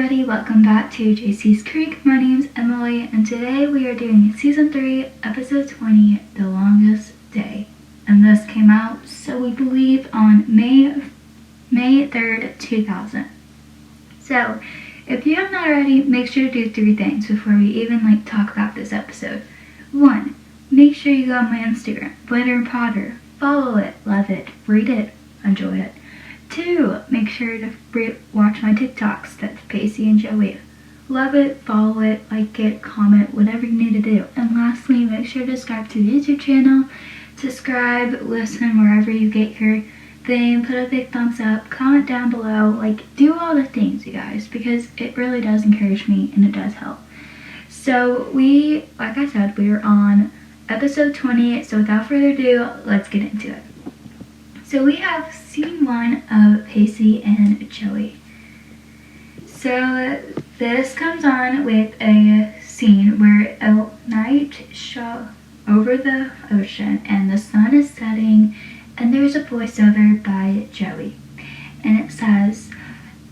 everybody, welcome back to Jacey's Creek. My name's Emily, and today we are doing Season 3, Episode 20, The Longest Day. And this came out, so we believe, on May 3rd, 2000. So, if you have not already, make sure to do 3 things before we even talk about this episode. 1. Make sure you go on my Instagram, Witter Potter. Follow it, love it, read it, enjoy it. 2. Make sure to watch my TikToks. That's Pacey and Joey. Love it, follow it, like it, comment, whatever you need to do. And lastly, make sure to subscribe to the YouTube channel. Subscribe, listen wherever you get your thing, put a big thumbs up, comment down below, do all the things, you guys, because it really does encourage me and it does help. So like I said, we're on episode 20, so without further ado, let's get into it. So we have scene 1 of Pacey and Joey. So this comes on with a scene where a night show over the ocean and the sun is setting, and there's a voiceover by Joey. And it says,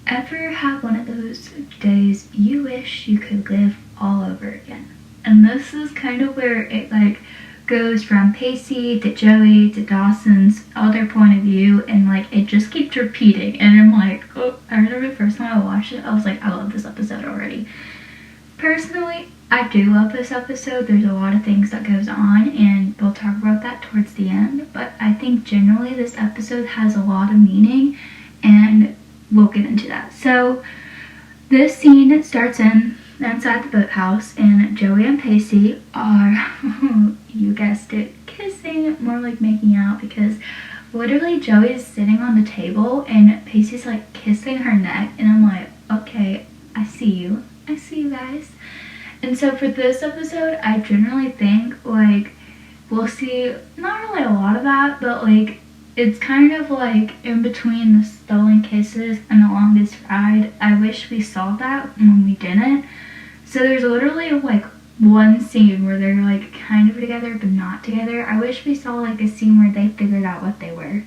"Ever have one of those days you wish you could live all over again?" And this is kind of where it goes from Pacey to Joey to Dawson's other point of view, and it just keeps repeating, and I'm I remember the first time I watched it, I was I love this episode already. Personally, I do love this episode. There's a lot of things that goes on, and we'll talk about that towards the end, but I think generally this episode has a lot of meaning, and we'll get into that. So this scene starts inside the boathouse, and Joey and Pacey are, you guessed it, kissing, more like making out, because literally Joey is sitting on the table and Pacey's kissing her neck, and I'm okay, I see you guys. And so for this episode, I generally think we'll see not really a lot of that, but it's kind of in between the stolen kisses and the longest ride. I wish we saw that when we didn't. So there's literally one scene where they're kind of together but not together. I wish we saw a scene where they figured out what they were.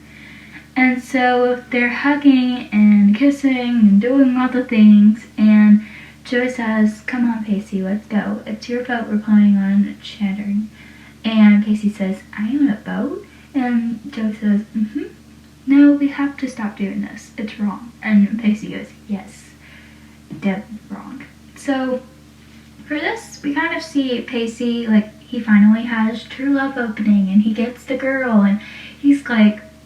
And so they're hugging and kissing and doing all the things, and Joey says, "Come on, Pacey, let's go. It's your boat we're planning on shattering." And Pacey says, "I am a boat?" And Joey says, "No, we have to stop doing this. It's wrong." And Pacey goes, "Yes, dead wrong." So for this, we kind of see Pacey, he finally has true love opening, and he gets the girl, and he's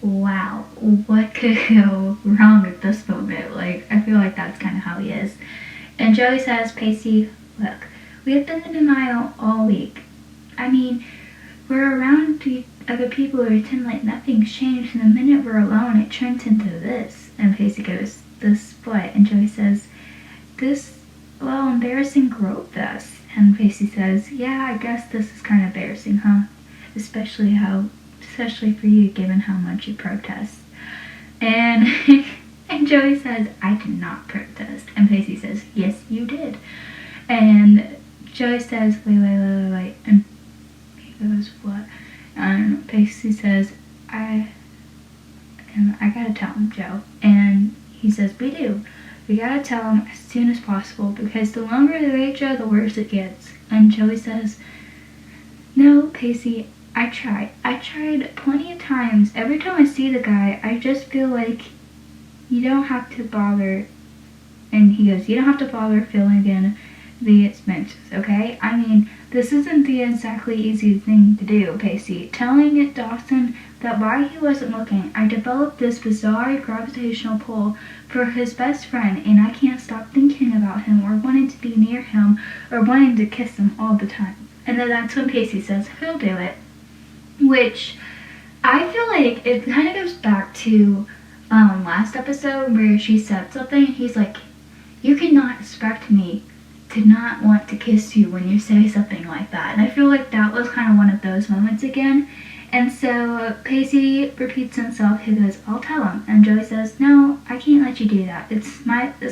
wow, what could go wrong at this moment? I feel that's kind of how he is. And Joey says, "Pacey, look, we have been in denial all week. I mean, we're around other people who pretend nothing's changed, and the minute we're alone, it turns into this." And Pacey goes, "This what?" And Joey says, "This, well, embarrassing growth fest." And Pacey says, "Yeah, I guess this is kind of embarrassing, huh? Especially for you, given how much you protest." And and Joey says, "I did not protest." And Pacey says, "Yes, you did." And Joey says, wait. And he goes, "What?" And Pacey says, I gotta tell him, Joe." And he says, "We do. We gotta tell him as soon as possible, because the longer they wait, Joe, the worse it gets." And Joey says, "No, Pacey, I tried. I tried plenty of times. Every time I see the guy, I just feel you don't have to bother." And he goes, "You don't have to bother filling in the expenses, okay? I mean, this isn't the exactly easy thing to do, Pacey. Telling Dawson that while he wasn't looking, I developed this bizarre gravitational pull for his best friend, and I can't stop thinking about him or wanting to be near him or wanting to kiss him all the time." And then that's when Pacey says, "He'll do it." Which I feel it kind of goes back to last episode where she said something. He's "You cannot expect me to not want to kiss you when you say something like that." And I feel that was kind of one of those moments again. And so Pacey repeats himself. He goes, "I'll tell him." And Joey says, "No, I can't let you do that. This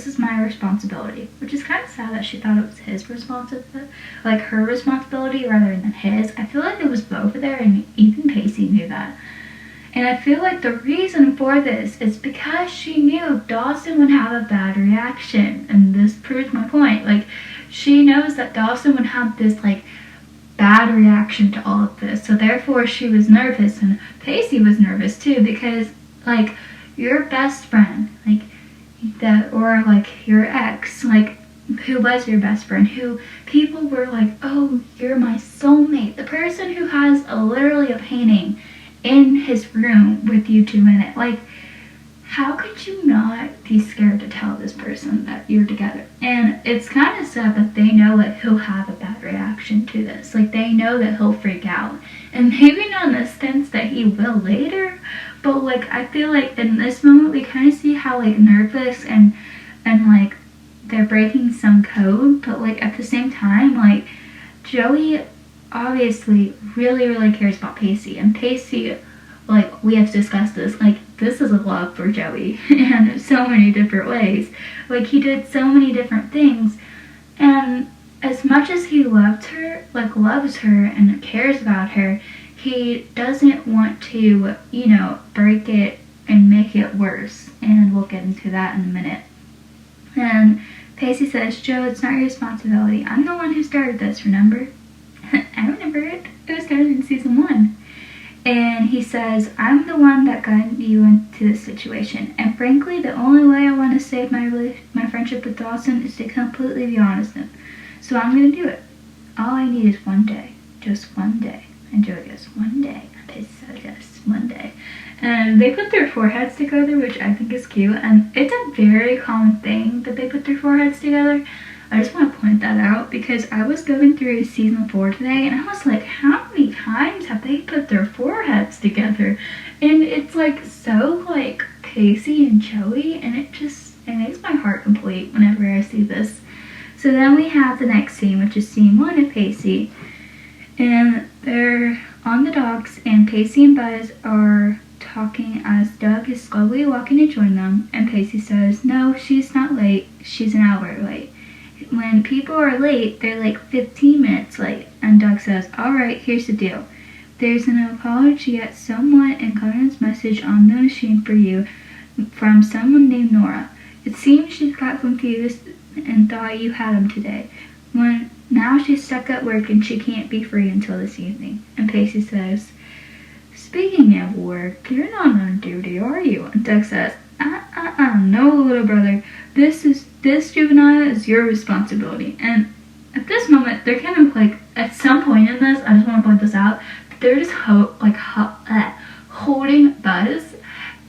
is my responsibility." Which is kind of sad that she thought it was his responsibility, her responsibility rather than his. I feel it was both of there, and even Pacey knew that. And I feel like the reason for this is because she knew Dawson would have a bad reaction. And this proves my point. Like, she knows that Dawson would have this, like, bad reaction to all of this. So therefore she was nervous, and Pacey was nervous too, because, like, your best friend, like, that, or, like, your ex, like, who was your best friend, who people were like, oh, you're my soulmate. The person who has literally a painting in his room with you 2 in it. Like, how could you not be scared to tell this person that you're together? And it's kind of sad that they know that he'll have a bad reaction to this. Like, they know that he'll freak out. And maybe not in the sense that he will later, but, like, I feel like in this moment we kind of see how, like, nervous and like, they're breaking some code, but, like, at the same time, like, Joey obviously really cares about Pacey, and Pacey, like, we have discussed this, like, this is a love for Joey in so many different ways. Like, he did so many different things, and as much as he loved her, like, loves her and cares about her, he doesn't want to, you know, break it and make it worse, and we'll get into that in a minute. And Pacey says, Joe, it's not your responsibility. I'm the one who started this, remember? I remember it. It was started in season 1. And he says, I'm the one that got you into this situation. And frankly, the only way I want to save my friendship with Dawson is to completely be honest with him. So I'm going to do it. All I need is one day. Just one day. And Joey goes, one day. And Pacey says, yes, one day. And they put their foreheads together, which I think is cute. And it's a very common thing that they put their foreheads together. I just want to point that out because I was going through season 4 today and I was like, how many times have they put their foreheads together? And it's like so like Pacey and Joey, and it makes my heart complete whenever I see this. So then we have the next scene, which is scene 1 of Pacey. And they're on the docks and Pacey and Buzz are talking as Doug is slowly walking to join them, and Pacey says, no, she's not late, she's an hour late. When people are late, they're like 15 minutes late. And Doug says, alright, here's the deal. There's an apology at somewhat in Connor's message on the machine for you from someone named Nora. It seems she got confused and thought you had him today. Now she's stuck at work and she can't be free until this evening. And Pacey says, speaking of work, you're not on duty, are you? And Doug says, no, little brother. This juvenile is your responsibility. And at this moment, they're kind of like, at some point in this, I just want to point this out, they're just holding Buzz,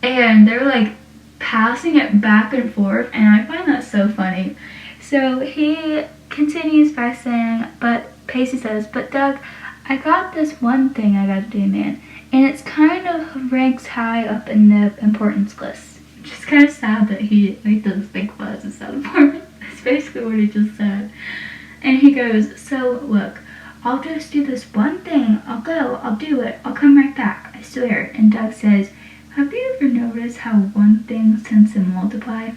and they're like passing it back and forth, and I find that so funny. So he continues by saying, but Pacey says, but Doug, I got this one thing I gotta do, man, and it's kind of ranks high up in the importance list. Which is kind of sad that he doesn't think Buzz is so important. That's basically what he just said. And he goes, so look, I'll just do this one thing. I'll go, I'll do it, I'll come right back, I swear. And Doug says, have you ever noticed how one thing tends to multiply?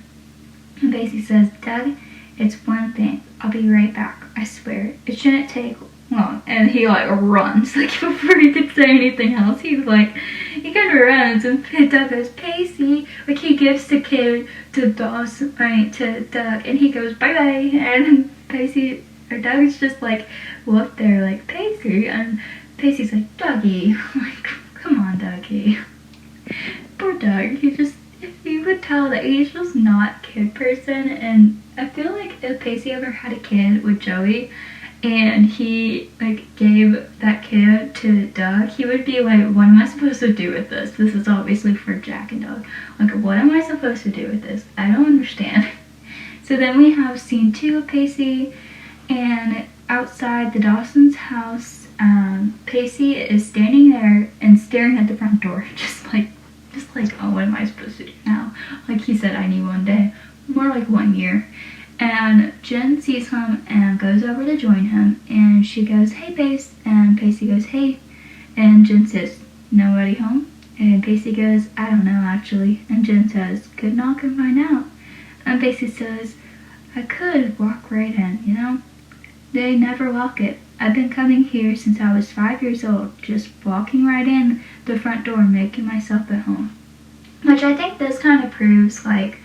And Pacey says, Doug, it's one thing. I'll be right back, I swear. It shouldn't take long. And he like runs, like before he could say anything else, he kind of runs, and Doug goes, Pacey, like he gives the kid to Dawson, right, to Doug, and he goes, bye bye, and Pacey, or Doug's just like, up there like, Pacey, and Pacey's like, Dougie, like, come on, Dougie. Poor Doug, if you could tell that he's just not kid person, and I feel like if Pacey ever had a kid with Joey, and he like gave that kid to Doug, he would be like, what am I supposed to do with this? This is obviously for Jack and Doug. Like, what am I supposed to do with this? I don't understand. So then we have scene 2 of Pacey, and outside the Dawson's house, Pacey is standing there and staring at the front door, just like, oh, what am I supposed to do now? Like he said, I need one day, more like 1 year. And Jen sees him and goes over to join him, and she goes, hey, Pace, and Pacey goes, hey, and Jen says, nobody home? And Pacey goes, I don't know, actually, and Jen says, could knock and find out. And Pacey says, I could walk right in, you know? They never lock it. I've been coming here since I was 5 years old, just walking right in the front door and making myself at home. Which I think this kind of proves, like,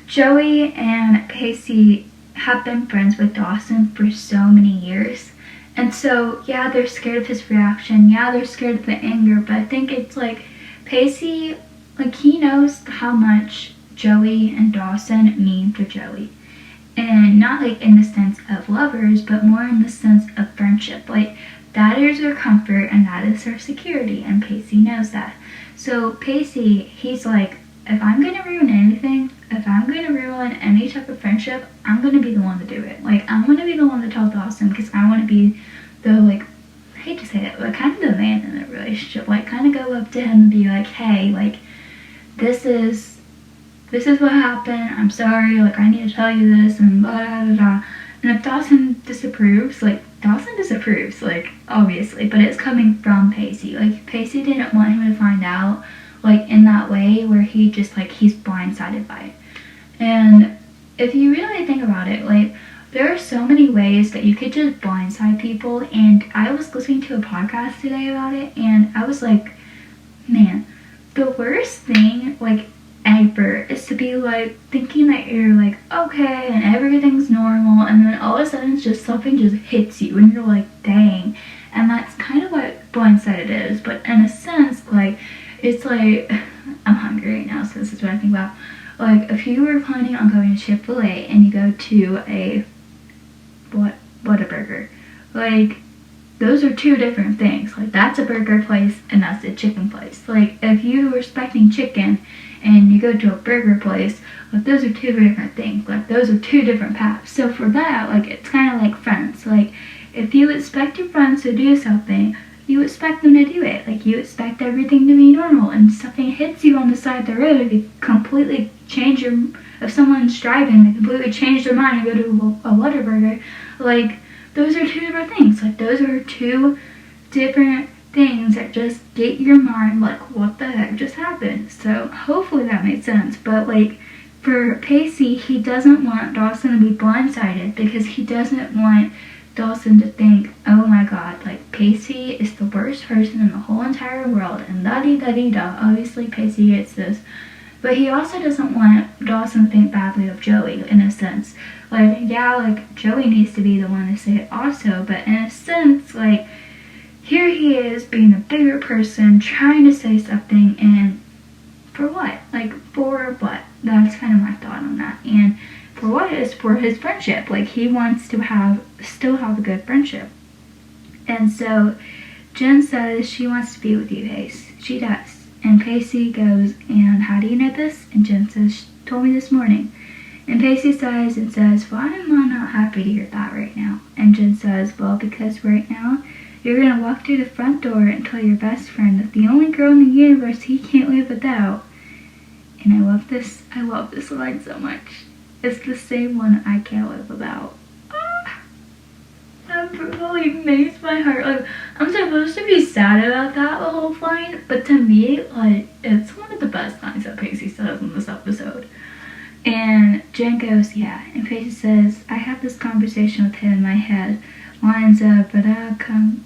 Joey and Pacey have been friends with Dawson for so many years. And so, yeah, they're scared of his reaction. Yeah, they're scared of the anger. But I think it's like Pacey, like, he knows how much Joey and Dawson mean to Joey. And not like in the sense of lovers, but more in the sense of friendship. Like, that is their comfort and that is their security. And Pacey knows that. So Pacey, he's like, if I'm going to ruin anything, if I'm going to ruin any type of friendship, I'm going to be the one to do it. Like, I'm going to be the one to tell Dawson because I want to be the, like, I hate to say it, but kind of the man in the relationship. Like, kind of go up to him and be like, hey, like, this is what happened. I'm sorry. Like, I need to tell you this and blah, blah, blah, blah. And if Dawson disapproves, like, obviously, but it's coming from Pacey. Like, Pacey didn't want him to find out, like, in that way where he just, like, he's blindsided by it. And if you really think about it, like, there are so many ways that you could just blindside people. And I was listening to a podcast today about it, and I was like, man, the worst thing, like, ever is to be, like, thinking that you're, like, okay, and everything's normal, and then all of a sudden just something just hits you, and you're like, dang. And that's kind of what blindsided is, but in a sense, like, it's like, I'm hungry right now, so this is what I think about. Like, if you were planning on going to Chick-fil-A and you go to a Whataburger, like, those are two different things. Like, that's a burger place and that's a chicken place. Like, if you were expecting chicken and you go to a burger place, like, those are two different things. Like, those are two different paths. So for that, like, it's kind of like friends. Like, if you expect your friends to do something, you expect them to do it. Like, you expect everything to be normal, and something hits you on the side of the road, you completely change if someone's driving, they completely change their mind and go to a Whataburger, like, those are two different things. Like, those are two different things that just get your mind, like, what the heck just happened? So, hopefully that made sense. But, like, for Pacey, he doesn't want Dawson to be blindsided because he doesn't want Dawson to think, oh my god, like, Pacey is the worst person in the whole entire world, and da-dee-da-dee-da. Obviously, Pacey gets this. But he also doesn't want Dawson to think badly of Joey, in a sense. Like, yeah, like, Joey needs to be the one to say it also, but in a sense, like, here he is being a bigger person, trying to say something, and for what? Like, for what? That's kind of my thought on that. And for what is for his friendship. Like, he wants to still have a good friendship. And so Jen says she wants to be with you, Pace. She does. And Pacey goes, and how do you know this? And Jen says, she told me this morning. And Pacey sighs and says, why am I not happy to hear that right now? And Jen says, well, because right now you're going to walk through the front door and tell your best friend that the only girl in the universe he can't live without. And I love this line so much. It's the same one I can't live without. That really makes my heart, like, I'm supposed to be sad about that the whole line, but to me, like, it's one of the best lines that Pacey says in this episode. And Jen goes, yeah, and Pacey says, I had this conversation with him in my head, lines of, but I'll come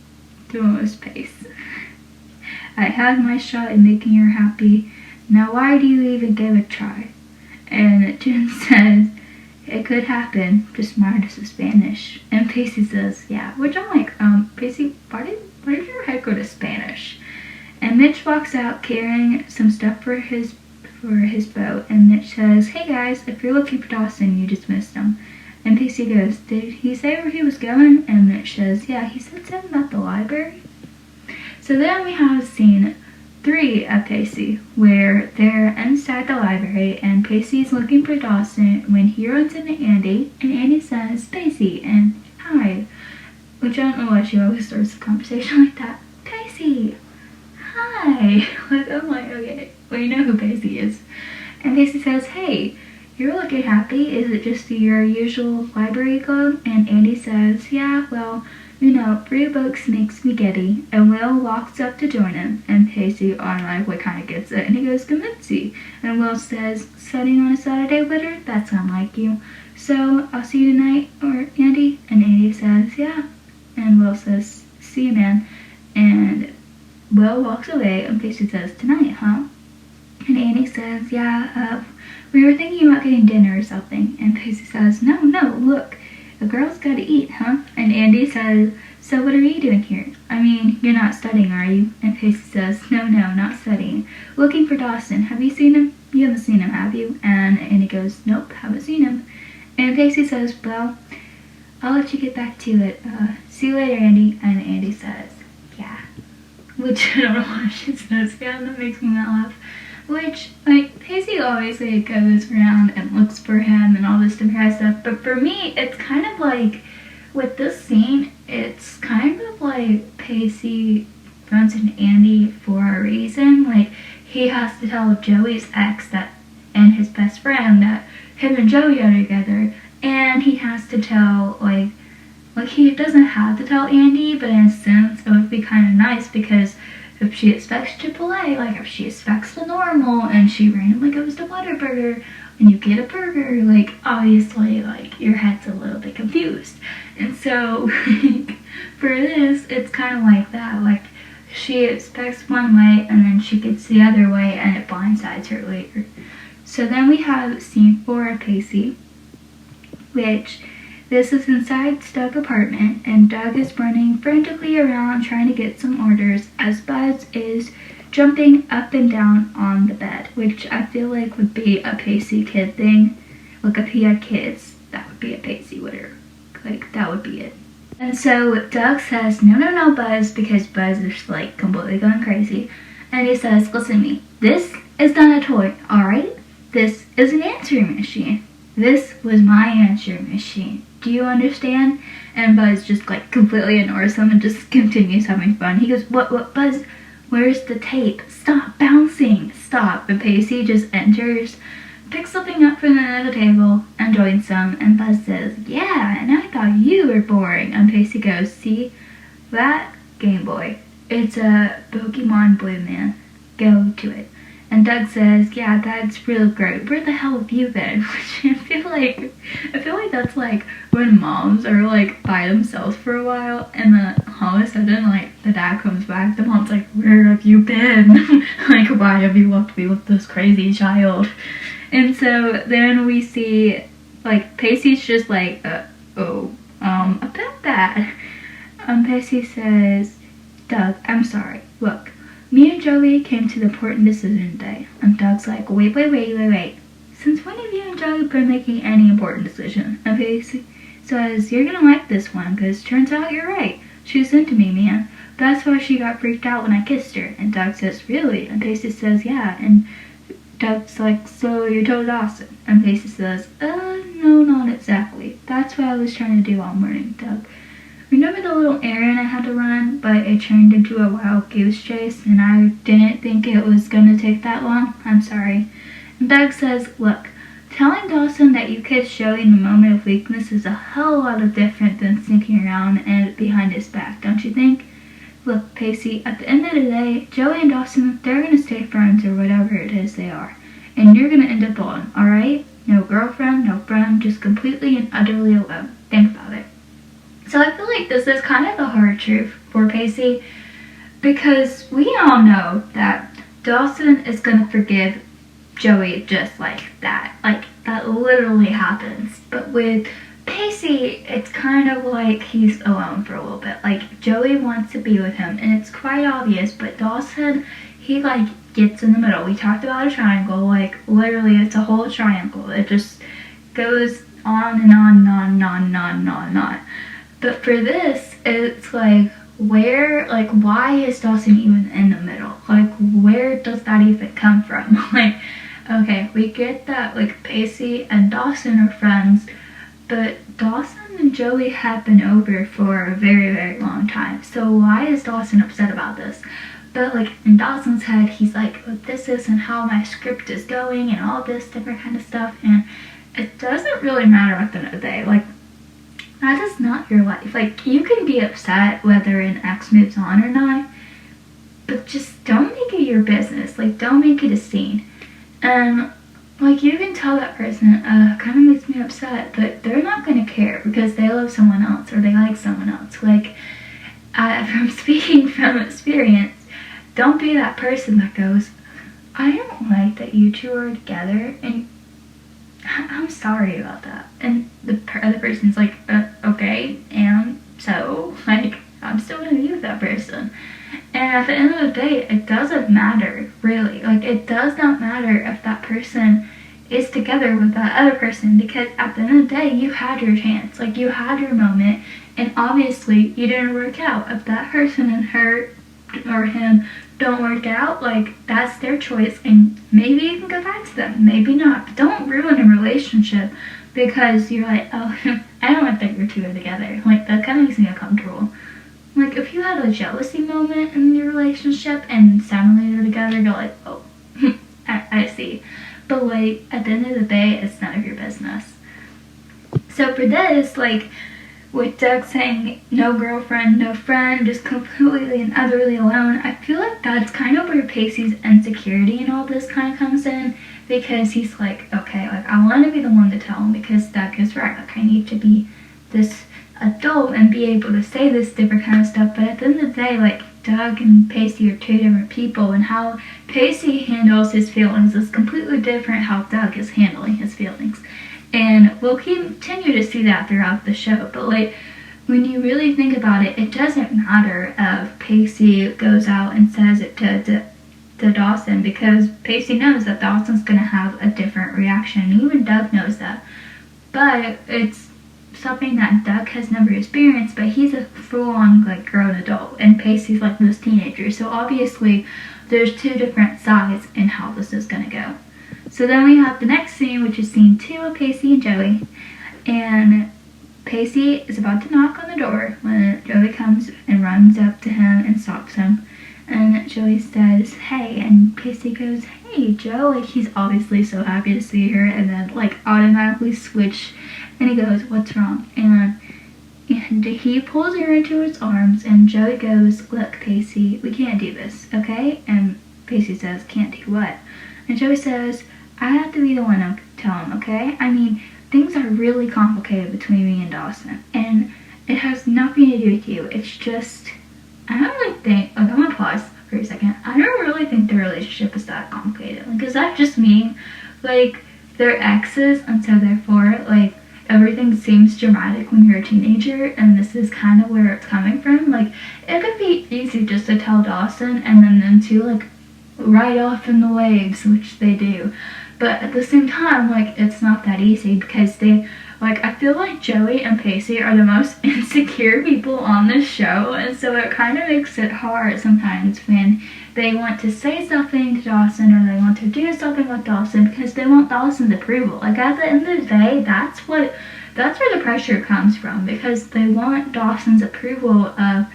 to his pace. I had my shot in making her happy, now why do you even give it a try? And Jen says, it could happen, just minus the Spanish. And Pacey says, yeah, which I'm like, Pacey, why did your head go to Spanish? And Mitch walks out carrying some stuff for his boat, and Mitch says, hey guys, if you're looking for Dawson, you just missed him. And Pacey goes, did he say where he was going? And Mitch says, yeah, he said something about the library. So then we have scene 3 of Pacey, where they're inside the library, and Pacey's looking for Dawson when he runs into Andy, and Andy says, Pacey, and hi. Which I don't know why she always starts a conversation like that. Pacey, hi. Like, I'm like, okay, well, you know who Pacey is. And Pacey says, hey, you're looking happy. Is it just your usual library club? And Andy says, yeah, well, you know, 3 books makes me giddy. And Will walks up to join him. And Pacey automatically kind of gets it. And he goes, Kaminsky. And Will says, studying on a Saturday, Witter? That's unlike you. So, I'll see you tonight, or Andy? And Andy says, yeah. And Will says, see you, man. And Will walks away, and Pacey says, tonight, huh? And Andy says, yeah, we were thinking about getting dinner or something. And Pacey says, no, look, a girl's gotta eat, huh? And Andy says, so what are you doing here? I mean, you're not studying, are you? And Pacey says, no, not studying. Looking for Dawson. Have you seen him? You haven't seen him, have you? And Andy goes, nope, haven't seen him. And Pacey says, well, I'll let you get back to it. See you later, Andy. And Andy says, yeah. Which, I don't know why she says, yeah, that makes me laugh. Which, like, Pacey always, like, goes around and looks for him and all this different kind of stuff. But for me, it's kind of like, with this scene, it's kind of like Pacey runs into Andy for a reason. Like, he has to tell Joey's ex that, and his best friend, that him and Joey are together. And he has to tell, like he doesn't have to tell Andy, but in a sense, it would be kind of nice because if she expects Chipotle, like if she expects the normal and she randomly goes to Whataburger and you get a burger, like obviously like your head's a little bit confused. And so like, for this, it's kind of like that. Like she expects one way and then she gets the other way and it blindsides her later. So then we have scene 4 of Pacey, which this is inside Doug's apartment, and Doug is running frantically around trying to get some orders as Buzz is jumping up and down on the bed, which I feel like would be a Pacey kid thing. Like if he had kids, that would be a Pacey Witter. Like that would be it. And so Doug says, no, Buzz, because Buzz is like completely going crazy. And he says, listen to me, this is not a toy, alright? This is an answering machine. This was my answering machine. Do you understand? And Buzz just like completely ignores him and just continues having fun. He goes, what, Buzz? Where's the tape? Stop bouncing. Stop. And Pacey just enters, picks something up from the end of the table, and joins them. And Buzz says, yeah, and I thought you were boring. And Pacey goes, see, that Game Boy. It's a Pokemon Blue, man. Go to it. And Doug says, yeah, that's real great. Where the hell have you been? Which I feel like that's like when moms are like by themselves for a while and then all of a sudden like the dad comes back, the mom's like, where have you been? Like, why have you left me with this crazy child? And so then we see like Pacey's just like, about that. Pacey says, Doug, I'm sorry. Look, me and Joey came to the important decision today. And Doug's like, wait. Since when have you and Joey been making any important decision? And Pacey says, you're gonna like this one, because turns out you're right. She's into me, man. That's why she got freaked out when I kissed her. And Doug says, really? And Pacey says, yeah. And Doug's like, so you told Dawson? And Pacey says, no, not exactly. That's what I was trying to do all morning, Doug. Remember the little errand I had to run, but it turned into a wild goose chase, and I didn't think it was going to take that long? I'm sorry. And Doug says, look, telling Dawson that you kissed Joey in a moment of weakness is a hell of a lot different than sneaking around and behind his back, don't you think? Look, Pacey, at the end of the day, Joey and Dawson, they're going to stay friends or whatever it is they are. And you're going to end up alone, alright? No girlfriend, no friend, just completely and utterly alone. Think about it. So I feel like this is kind of the hard truth for Pacey, because we all know that Dawson is going to forgive Joey just like that. Like, that literally happens. But with Pacey, it's kind of like he's alone for a little bit. Like, Joey wants to be with him, and it's quite obvious, but Dawson, he, like, gets in the middle. We talked about a triangle. Like, literally, it's a whole triangle. It just goes on and on and on and on and on and on and on. But for this, it's like, why is Dawson even in the middle? Like, where does that even come from? Like, okay, we get that, like, Pacey and Dawson are friends, but Dawson and Joey have been over for a very, very long time. So why is Dawson upset about this? But, like, in Dawson's head, he's like, oh, this isn't how my script is going and all this different kind of stuff. And it doesn't really matter at the end of the day. Like, that is not your life. Like, you can be upset whether an ex moves on or not, but just don't make it your business. Like, don't make it a scene. And like, you can tell that person, kind of makes me upset, but they're not going to care because they love someone else or they like someone else. Like, from speaking from experience, don't be that person that goes, I don't like that you two are together, and I'm sorry about that. And the other person's like, okay, and so, like, I'm still going to be with that person. And at the end of the day, it doesn't matter, really. Like, it does not matter if that person is together with that other person, because at the end of the day, you had your chance. Like, you had your moment, and obviously, you didn't work out. If that person and her or him don't work out, like, that's their choice, and maybe you can go back to them, maybe not. But don't ruin a relationship because you're like, oh, I don't like that you two are together. Like, that kind of makes me uncomfortable. Like, if you had a jealousy moment in your relationship and suddenly they're together, you're like, oh, I see. But, like, at the end of the day, it's none of your business. So for this, like, with Doug saying no girlfriend, no friend, just completely and utterly alone, I feel like that's kind of where Pacey's insecurity and all this kind of comes in, because he's like, okay, like, I want to be the one to tell him because Doug is right. Like, I need to be this adult and be able to say this different kind of stuff. But at the end of the day, like, Doug and Pacey are two different people, and how Pacey handles his feelings is completely different how Doug is handling his feelings. And we'll continue to see that throughout the show. But, like, when you really think about it, it doesn't matter if Pacey goes out and says it to Dawson, because Pacey knows that Dawson's going to have a different reaction. And even Doug knows that. But it's something that Doug has never experienced, but he's a full-on, like, grown adult, and Pacey's like this teenager. So obviously there's two different sides in how this is going to go. So then we have the next scene, which is scene 2 of Pacey and Joey. And Pacey is about to knock on the door when Joey comes and runs up to him and stops him. And Joey says, hey, and Pacey goes, hey, Joe. Like, he's obviously so happy to see her, and then, like, automatically switch, and he goes, what's wrong? And he pulls her into his arms, and Joey goes, look, Pacey, we can't do this, okay? And Pacey says, can't do what? And Joey says, I have to be the one to tell him, okay? I mean, things are really complicated between me and Dawson, and it has nothing to do with you. It's just, I don't really think, okay, I'm gonna pause for a second. I don't really think the relationship is that complicated. Like, is that just me? Like, they're exes, and so therefore, like, everything seems dramatic when you're a teenager, and this is kind of where it's coming from. Like, it could be easy just to tell Dawson, and then them two, like, ride off in the waves, which they do. But at the same time, like, it's not that easy, because they, like, I feel like Joey and Pacey are the most insecure people on this show, and so it kind of makes it hard sometimes when they want to say something to Dawson, or they want to do something with Dawson, because they want Dawson's approval. Like, at the end of the day, that's where the pressure comes from, because they want Dawson's approval of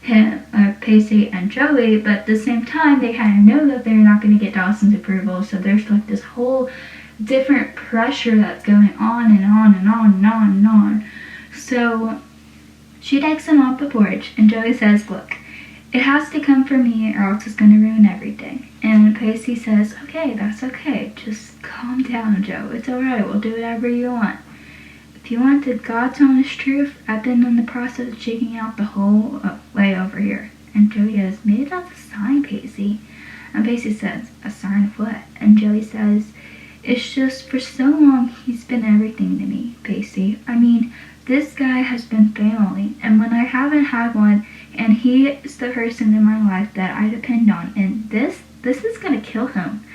him, Pacey and Joey, but at the same time, they kind of know that they're not going to get Dawson's approval, so there's, like, this whole different pressure that's going on and on and on and on and on. So she takes him off the porch, and Joey says, look, it has to come from me, or else it's going to ruin everything. And Pacey says, okay, that's okay, just calm down, Joe, it's alright, we'll do whatever you want. If you want the God's honest truth, I've been in the process of checking out the whole way over here. And Joey goes, maybe that's a sign, Pacey. And Pacey says, a sign of what? And Joey says, it's just for so long he's been everything to me, Pacey. I mean, this guy has been family, and when I haven't had one, and he is the person in my life that I depend on, and this is gonna kill him.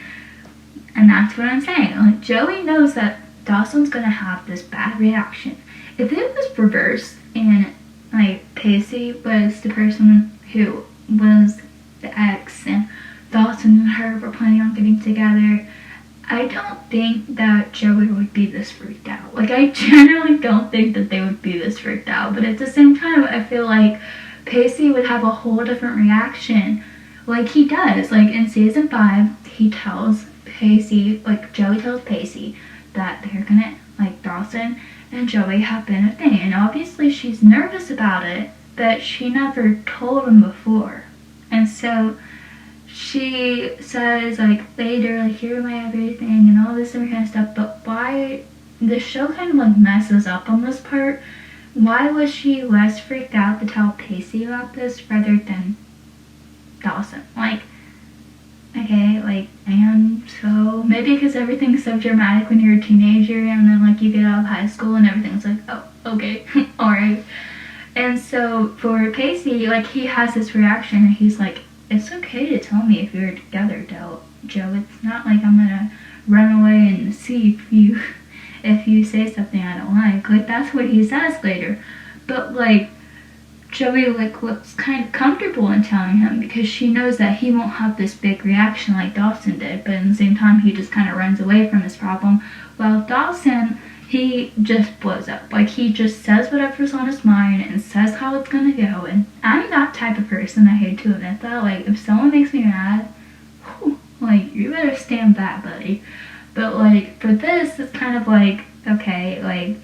And that's what I'm saying. Like, Joey knows that Dawson's gonna have this bad reaction. If it was reversed and, like, Pacey was the person who was the ex and Dawson and her were planning on getting together, I don't think that Joey would be this freaked out. Like, I generally don't think that they would be this freaked out. But at the same time, I feel like Pacey would have a whole different reaction. Like he does. Like, in season 5, he tells Pacey, like, Joey tells Pacey that they're gonna, like, Dawson and Joey have been a thing. And obviously she's nervous about it, but she never told him before. And so she says, like, later, like, you're my everything and all this other kind of stuff, but why, the show kind of, like, messes up on this part. Why was she less freaked out to tell Pacey about this rather than Dawson? Like, okay, like, and so, maybe because everything's so dramatic when you're a teenager, and then, like, you get out of high school and everything's like, oh, okay, alright. And so, for Pacey, like, he has this reaction, and he's like, it's okay to tell me if you're together, Joe. It's not like I'm gonna run away and see if you say something I don't like. Like, that's what he says later. But, like, Joey, like, looks kind of comfortable in telling him because she knows that he won't have this big reaction like Dawson did, but at the same time, he just kind of runs away from his problem. While Dawson, he just blows up. Like, he just says whatever's on his mind and says how it's gonna go. And I'm that type of person, I hate to admit that. Like, if someone makes me mad, whew, like, you better stand back, buddy. But, like, for this, it's kind of like, okay, like,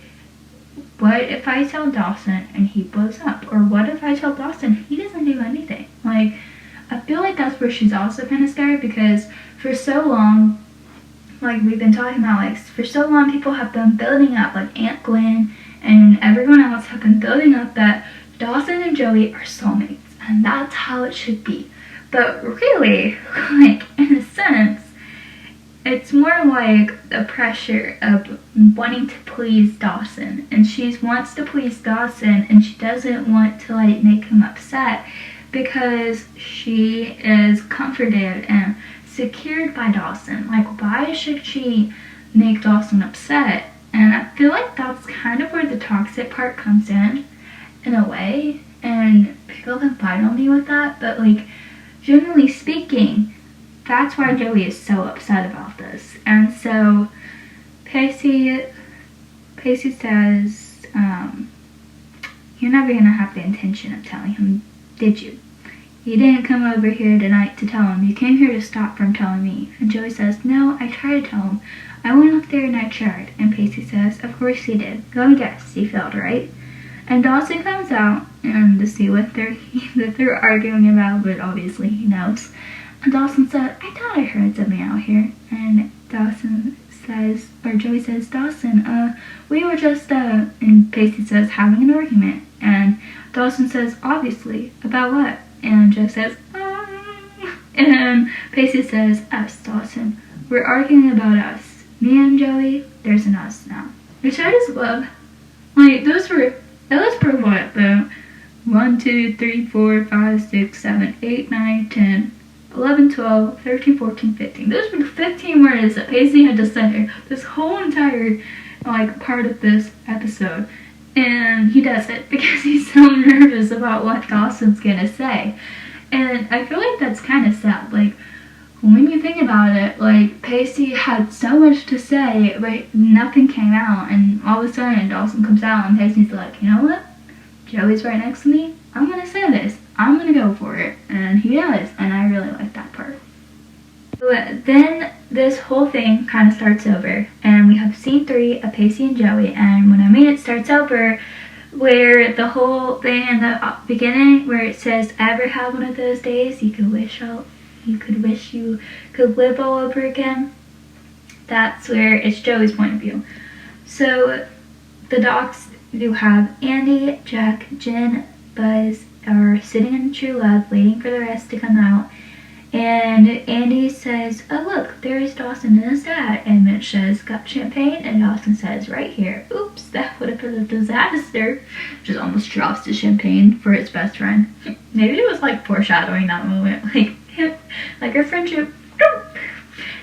what if I tell Dawson and he blows up? Or what if I tell Dawson he doesn't do anything? Like, I feel like that's where she's also kind of scared because for so long, like we've been talking about, like, for so long people have been building up, like Aunt Gwen and everyone else have been building up that Dawson and Joey are soulmates. And that's how it should be. But really, like, in a sense, it's more like the pressure of wanting to please Dawson. And she wants to please Dawson and she doesn't want to, like, make him upset because she is comforted and secured by Dawson. Like, why should she make Dawson upset? And I feel like that's kind of where the toxic part comes in a way. And people can fight on me with that, but, like, generally speaking, that's why Joey is so upset about this. And so Pacey says, you're never gonna have the intention of telling him, did you? You didn't come over here tonight to tell him. You came here to stop from telling me. And Joey says, no, I tried to tell him. I went up there and I tried. And Pacey says, of course you did. Go and guess. You failed, right? And Dawson comes out and to see what they're arguing about, but obviously he knows. And Dawson said, I thought I heard something out here. And Joey says, Dawson, we were just, and Pacey says, having an argument. And Dawson says, obviously, about what? And Joe says, and Pacey says, us, Dawson. We're arguing about us. Me and Joey, there's an us now. Which I just love. Like, that was for what, though? 1, 2, 3, 4, 5, 6, 7, 8, 9, 10, 11, 12, 13, 14, 15. Those were the 15 words that Pacey had to say this whole entire, like, part of this episode. And he does it because he's so nervous about what Dawson's gonna say. And I feel like that's kind of sad. Like, when you think about it, like, Pacey had so much to say, but nothing came out. And all of a sudden, Dawson comes out and Pacey's like, you know what? Joey's right next to me. I'm gonna say this. I'm gonna go for it. And he does. And I really like that part. But then this whole thing kind of starts over, and we have scene 3 of Pacey and Joey. And when I mean it starts over, where the whole thing in the beginning, where it says, ever have one of those days you could wish you could live all over again. That's where it's Joey's point of view. So the docs do have Andy, Jack, Jen, Buzz are sitting in True Love waiting for the rest to come out. And Andy says, oh look, there's Dawson and his dad. And Mitch says, got champagne? And Dawson says, right here. Oops, that would have been a disaster. Just almost drops the champagne for his best friend. Maybe it was like foreshadowing that moment. Like our friendship.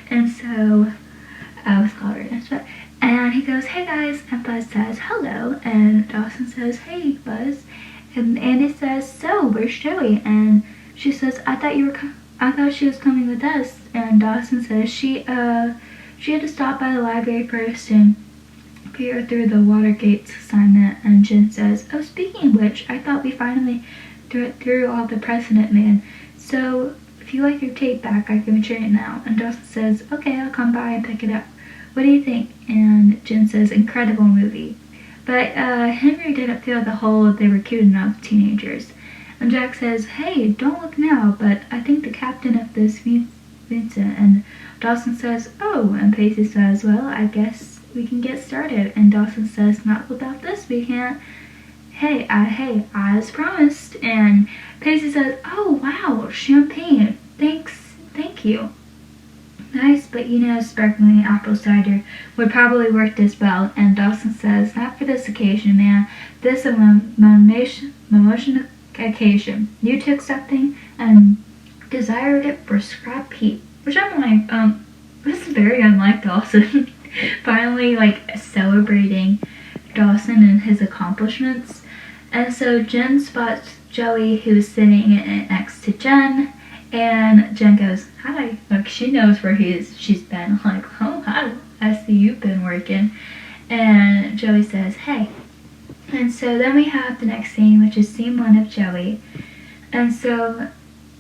And so, I was called right. And he goes, hey guys. And Buzz says, hello. And Dawson says, hey Buzz. And Andy says, so, where's Joey? And she says, I thought she was coming with us. And Dawson says she had to stop by the library first and peer through the Watergate's assignment. And Jen says, oh, speaking of which, I thought we finally threw all the precedent man. So if you like your tape back, I can return it now. And Dawson says, okay, I'll come by and pick it up. What do you think? And Jen says, incredible movie. But Henry didn't feel the whole they were cute enough teenagers. And Jack says, hey, don't look now, but I think the captain of this means Vincent. And Dawson says, oh, and Pacey says, well, I guess we can get started. And Dawson says, not without this, we can't. Hey, as promised. And Pacey says, oh, wow, champagne. Thank you. Nice, but sparkling apple cider would probably work as well. And Dawson says, not for this occasion, man. This is a emotional occasion. You took something and desired it for scrap heap. Which I'm like, this is very unlike Dawson. Finally, celebrating Dawson and his accomplishments. And so Jen spots Joey, who's sitting next to Jen. And Jen goes, hi. She knows where she's been. Oh, hi. I see you've been working. And Joey says, hey. And so then we have the next scene, which is scene 1 of Joey. And so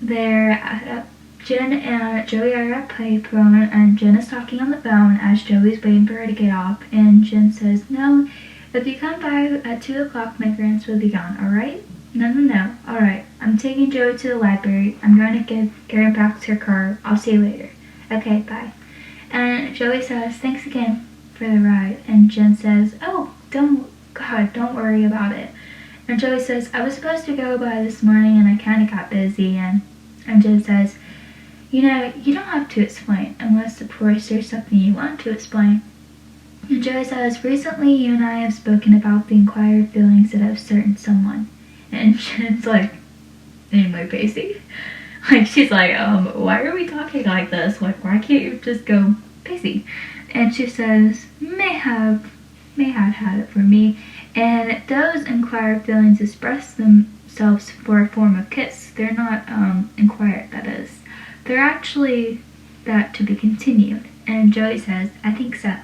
Jen and Joey are at payphone, and Jen is talking on the phone as Joey's waiting for her to get off. And Jen says, no, if you come by at 2 o'clock, my parents will be gone, alright? No. Alright, I'm taking Joey to the library. I'm going to get her back to her car. I'll see you later. Okay, bye. And Joey says, thanks again for the ride. And Jen says, oh, don't worry about it. And Joey says, I was supposed to go by this morning and I kind of got busy. And Jen says, you don't have to explain unless, of course, there's something you want to explain. And Joey says, recently you and I have spoken about the inquired feelings of a certain someone. And Jen's like, anyway, Pacey? She's like, why are we talking like this? Why can't you just go Pacey? And she says, may have had it for me. And those inquired feelings express themselves for a form of kiss. They're not inquired, that is. They're actually that to be continued. And Joey says, I think so.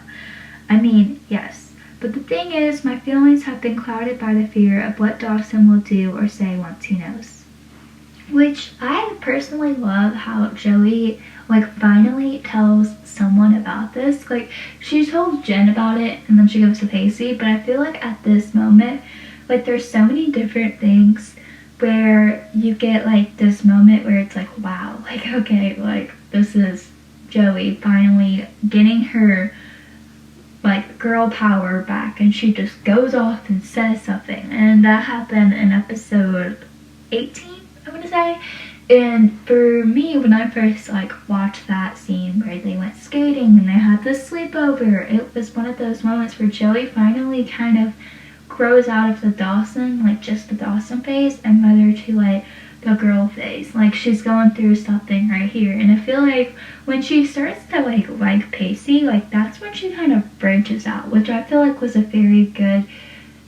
I mean, yes. But the thing is, my feelings have been clouded by the fear of what Dawson will do or say once he knows. Which I personally love how Joey, finally tells someone about this. She told Jen about it, and then she goes to Pacey, but I feel like at this moment, there's so many different things where you get, this moment where it's wow, okay, this is Joey finally getting her girl power back, and she just goes off and says something. And that happened in episode 18, I want to say. And for me, when I first watched that scene where they went skating and they had this sleepover, it was one of those moments where Joey finally kind of grows out of the Dawson, just the Dawson phase, and whether to the girl phase. She's going through something right here. And I feel when she starts to like Pacey, that's when she kind of branches out, which I feel was a very good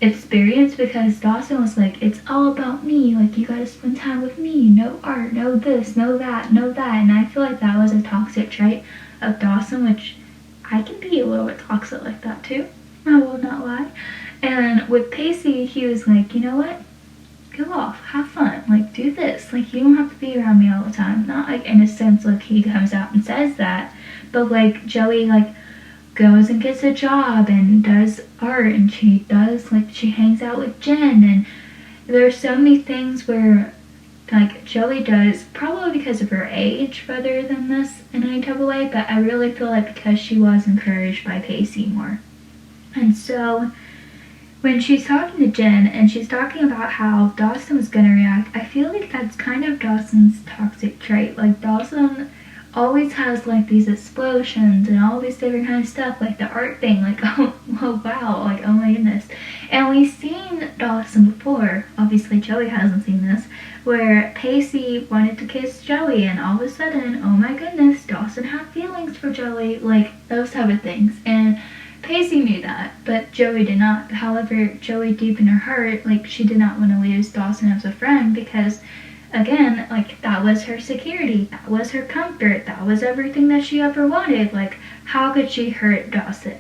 experience, because Dawson was it's all about me, you gotta spend time with me, no art, no this, no that, no that. And I feel that was a toxic trait of Dawson, which I can be a little bit toxic like that too, I will not lie. And with Pacey, he was you know what, go off, have fun, do this, you don't have to be around me all the time. Not in a sense he comes out and says that, but Joey goes and gets a job and does art, and she hangs out with Jen, and there's so many things where Joey does, probably because of her age rather than this in any type of way, but I really feel because she was encouraged by Pacey more. And so when she's talking to Jen and she's talking about how Dawson was going to react, I feel that's kind of Dawson's toxic trait. Dawson always has these explosions and all these different kind of stuff, the art thing, oh wow, oh my goodness. And we've seen Dawson before, obviously Joey hasn't seen this, where Pacey wanted to kiss Joey, and all of a sudden, oh my goodness, Dawson had feelings for Joey, those type of things. And Pacey knew that, but Joey did not. However, Joey, deep in her heart, she did not want to lose Dawson as a friend, because again, that was her security, that was her comfort, that was everything that she ever wanted. How could she hurt Dawson?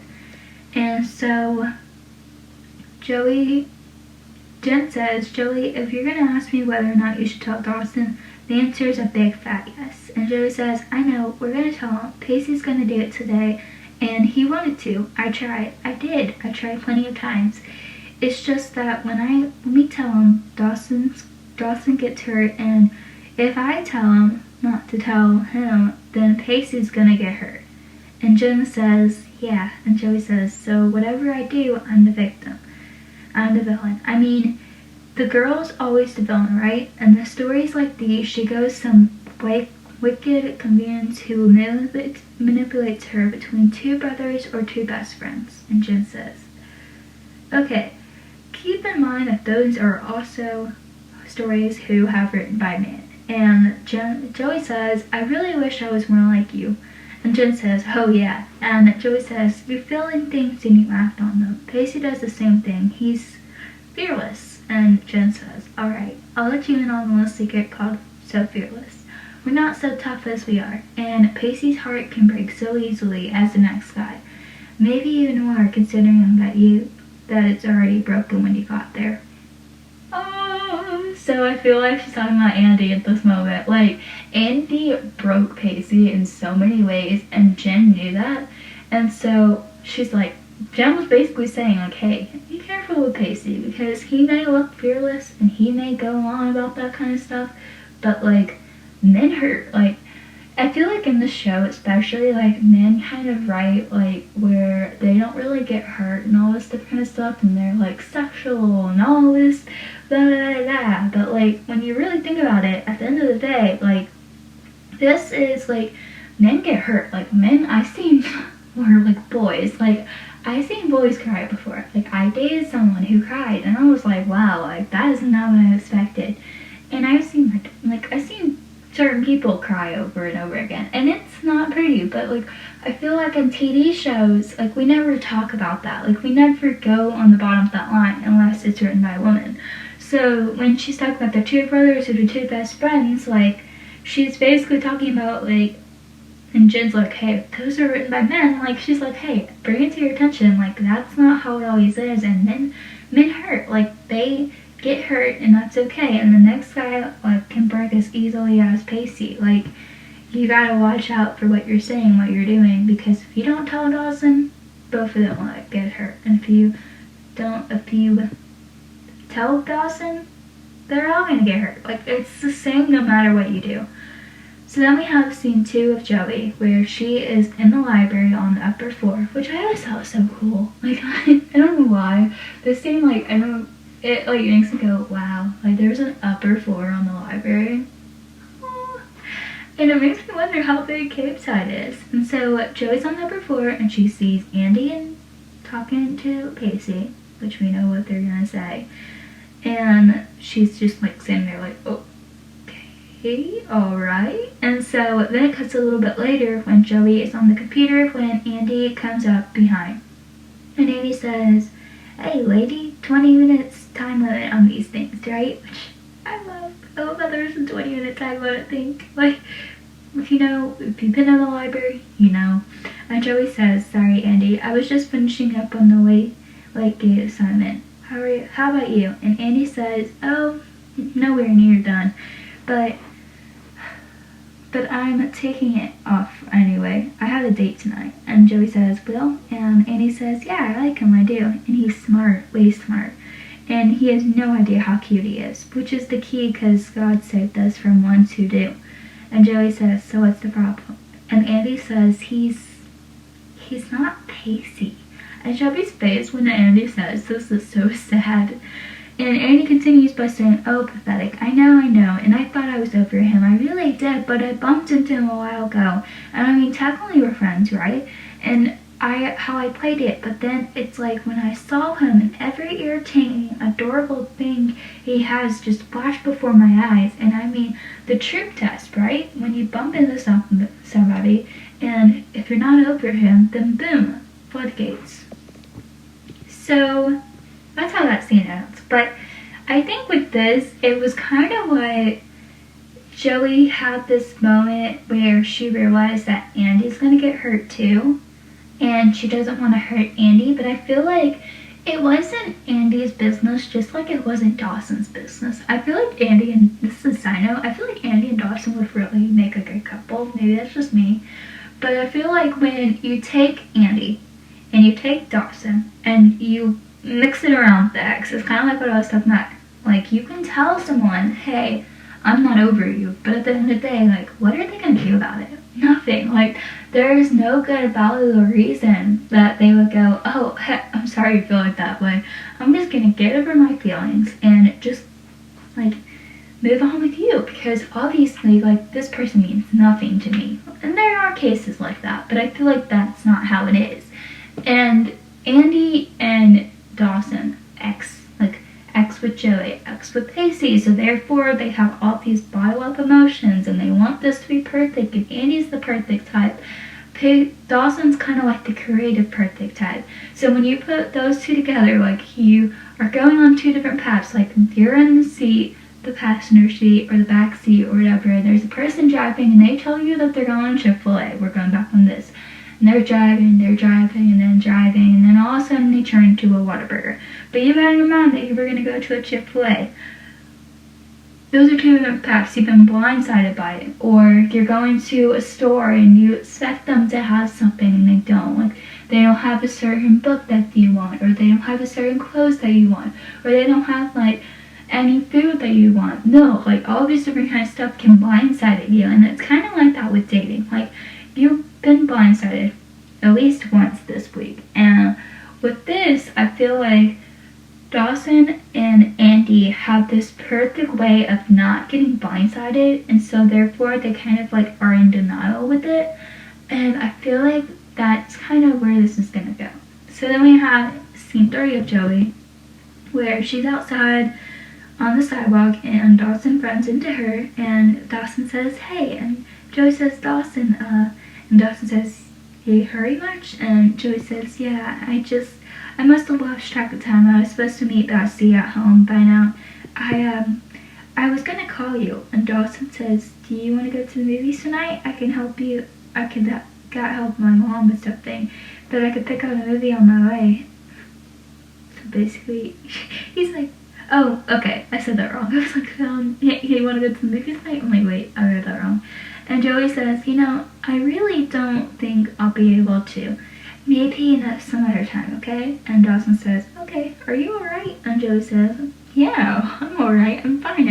And so Jen says, Joey, if you're gonna ask me whether or not you should tell Dawson, the answer is a big fat yes. And Joey says, I know, we're gonna tell him. Pacey's gonna do it today, and he wanted to. I tried plenty of times. It's just that when we tell him, Dawson's Dawson gets hurt, and if I tell him not to tell him, then Pacey's gonna get hurt. And Jen says, yeah, and Joey says, so whatever I do, I'm the victim. I'm the villain. I mean, the girl's always the villain, right? And the stories like these, she goes some wicked convenience who manipulates her between two brothers or two best friends. And Jen says, okay, keep in mind that those are also stories who have written by men. And Joey says, I really wish I was more like you. And Jen says, oh yeah. And Joey says, you feel in things and you act on them. Pacey does the same thing. He's fearless. And Jen says, alright, I'll let you in on a little secret called So Fearless. We're not so tough as we are. And Pacey's heart can break so easily as the next guy. Maybe even more considering that it's already broken when you got there. Oh, so I feel like she's talking about Andy at this moment. Like, Andy broke Pacey in so many ways, and Jen knew that. And so she's like, Jen was basically saying, like, hey, be careful with Pacey, because he may look fearless, and he may go on about that kind of stuff, but, like, men hurt. Like, I feel like in the show, especially, like, men kind of write, like, where they don't really get hurt and all this kind of stuff, and they're, like, sexual and all this, blah, blah, blah, blah. But, like, when you really think about it, at the end of the day, like, this is, like, men get hurt. Like, men, I've seen, or, like, boys, like, I've seen boys cry before. Like, I dated someone who cried, and I was like, wow, like, that is not what I expected. And I've seen, I've seen certain people cry over and over again, and it's not pretty, but, like, I feel like in TV shows, like, we never talk about that. Like, we never go on the bottom of that line unless it's written by a woman. So when she's talking about the two brothers who are the two best friends, like, she's basically talking about, like, and Jen's like, hey, those are written by men. Like, she's like, hey, bring it to your attention. Like, that's not how it always is. And men hurt. Like, they get hurt, and that's okay. And the next guy, like, can break as easily as Pacey. Like, you gotta watch out for what you're saying, what you're doing, because if you don't tell Dawson, both of them will, like, get hurt. And if you tell Dawson, they're all gonna get hurt. Like, it's the same no matter what you do. So then we have scene 2 of Joey, where she is in the library on the upper floor, which I always thought was so cool. Like, I don't know why. This scene, like, it, like, makes me go, wow. Like, there's an upper floor on the library. Aww. And it makes me wonder how big Capeside is. And so Joey's on the upper floor, and she sees Andy and talking to Pacey, which we know what they're gonna say. And she's just, like, sitting there like, oh. Okay, alright. And so then it cuts a little bit later when Joey is on the computer when Andy comes up behind. And Andy says, hey lady, 20 minutes time limit on these things, right? Which I love. I love how there's a 20-minute time limit thing. Like, if you've been in the library, you know. And Joey says, sorry Andy, I was just finishing up on the late gate assignment. How about you? And Andy says, oh, nowhere near done. But I'm taking it off anyway. I have a date tonight. And Joey says, well? And Andy says, yeah, I like him, I do. And he's smart, way smart. And he has no idea how cute he is, which is the key because God saved us from ones who do. And Joey says, so what's the problem? And Andy says, he's not Pacey. And Joey's face when Andy says this is so sad. And Andy continues by saying, oh, pathetic. I know, and I thought I was over him. I really did, but I bumped into him a while ago. And I mean, technically we're friends, right? And how I played it, but then it's like when I saw him and every irritating, adorable thing he has just flashed before my eyes. And I mean, the troop test, right? When you bump into somebody, and if you're not over him, then boom, floodgates. So that's how that scene ends. But I think with this, it was kind of like Joey had this moment where she realized that Andy's going to get hurt too. And she doesn't want to hurt Andy. But I feel like it wasn't Andy's business, just like it wasn't Dawson's business. I feel like Andy and, this is a side note, I feel like Andy and Dawson would really make a good couple. Maybe that's just me. But I feel like when you take Andy and you take Dawson and you mix it around with the ex, it's kind of like what I was talking about Like, you can tell someone, hey, I'm not over you, but at the end of the day, like, what are they gonna do about it? Nothing. Like, there is no good valid or reason that they would go, oh, heck, I'm sorry you feel like that way. I'm just gonna get over my feelings and just, like, move on with you, because obviously, like, this person means nothing to me. And there are cases like that, but I feel like that's not how it is. And Andy and Dawson, ex with Joey, ex with Pacey, so therefore they have all these bottle up emotions and they want this to be perfect, and Andy's the perfect type. Dawson's kind of like the creative perfect type. So when you put those two together, like, you are going on two different paths. Like, you're in the seat, the passenger seat or the back seat or whatever, and there's a person driving and they tell you that they're going to Chick-fil-A, we're going back on this. And they're driving, and then all of a sudden they turn to a Whataburger. But you had in your mind that you were going to go to a Chick-fil-A. Those are two different paths. You've been blindsided by it. Or you're going to a store and you expect them to have something and they don't. Like, they don't have a certain book that you want, or they don't have a certain clothes that you want, or they don't have, like, any food that you want. No, like, all these different kind of stuff can blindside you, and it's kind of like that with dating. Like, you've been blindsided at least once this week, and with this, I feel like Dawson and Andy have this perfect way of not getting blindsided, and so therefore they kind of, like, are in denial with it, and I feel like that's kind of where this is gonna go. So then we have scene 3 of Joey, where she's outside on the sidewalk and Dawson runs into her and Dawson says, hey, and Joey says, Dawson, and Dawson says, you hurry much? And Joey says, yeah, I must have lost track of time. I was supposed to meet Pacey at home by now. I was gonna call you. And Dawson says, do you want to go to the movies tonight? I can help you. I could got help my mom with something, but I could pick out a movie on my way. So basically, he's like, oh, okay, I said that wrong. I was like, you want to go to the movies tonight? I'm like, wait, I read that wrong. And Joey says, I really don't think I'll be able to. Maybe some other time, okay? And Dawson says, okay, are you alright? And Joey says, yeah, I'm alright, I'm fine.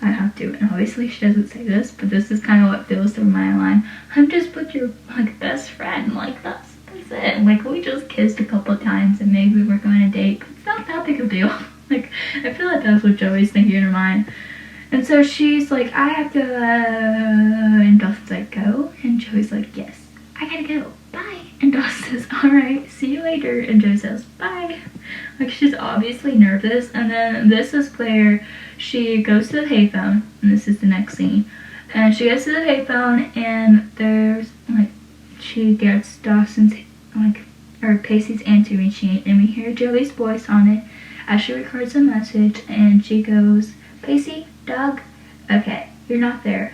I have to. And obviously she doesn't say this, but this is kind of what feels through my line. I'm just with your, like, best friend. Like, that's it. Like, we just kissed a couple times and maybe we're going on a date, but it's not that big of a deal. Like, I feel like that's what Joey's thinking in her mind. And so she's like, I have to, and Dawson's like, go? And Joey's like, yes, I gotta go, bye. And Dawson says, alright, see you later. And Joey says, bye. Like, she's obviously nervous. And then this is where she goes to the payphone, and this is the next scene. And she goes to the payphone, and there's, like, she gets Dawson's, like, or Pacey's answering machine, and we hear Joey's voice on it as she records a message, and she goes, Pacey, Doug, okay, you're not there.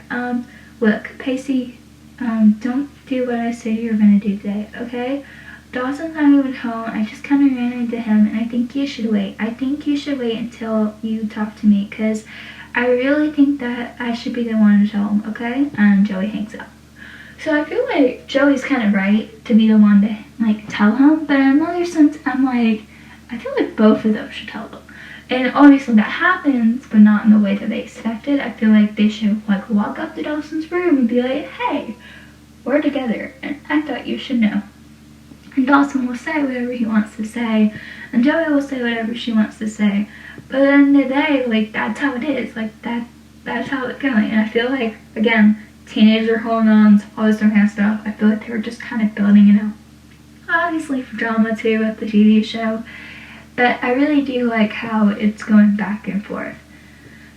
Look, Pacey, don't do what I say you're gonna do today, okay? Dawson's not even home. I just kind of ran into him, and I think you should wait. I think you should wait until you talk to me, because I really think that I should be the one to tell him, okay? And Joey hangs up. So I feel like Joey's kind of right to be the one to, like, tell him, but in another sense, I'm like, I feel like both of them should tell them. And obviously that happens, but not in the way that they expected. I feel like they should, like, walk up to Dawson's room and be like, hey, we're together, and I thought you should know. And Dawson will say whatever he wants to say, and Joey will say whatever she wants to say. But at the end of the day, like, that's how it is. Like, that's how it's going. And I feel like, again, teenager hormones, all this kind of stuff, I feel like they were just kind of building it up. Obviously for drama too at the TV show, but I really do like how it's going back and forth.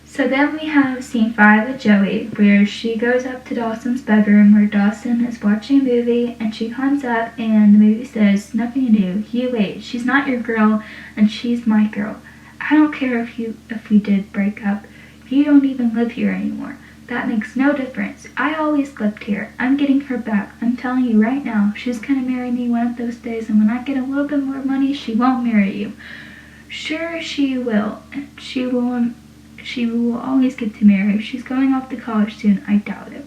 So then we have scene 5 with Joey, where she goes up to Dawson's bedroom where Dawson is watching a movie, and she comes up and the movie says, nothing to do, you wait, she's not your girl and she's my girl. I don't care if we did break up, you don't even live here anymore. That makes no difference. I always lived here. I'm getting her back. I'm telling you right now, she's gonna marry me one of those days, and when I get a little bit more money, she won't marry you. Sure, she will. She will always get to marry. She's going off to college soon. I doubt it.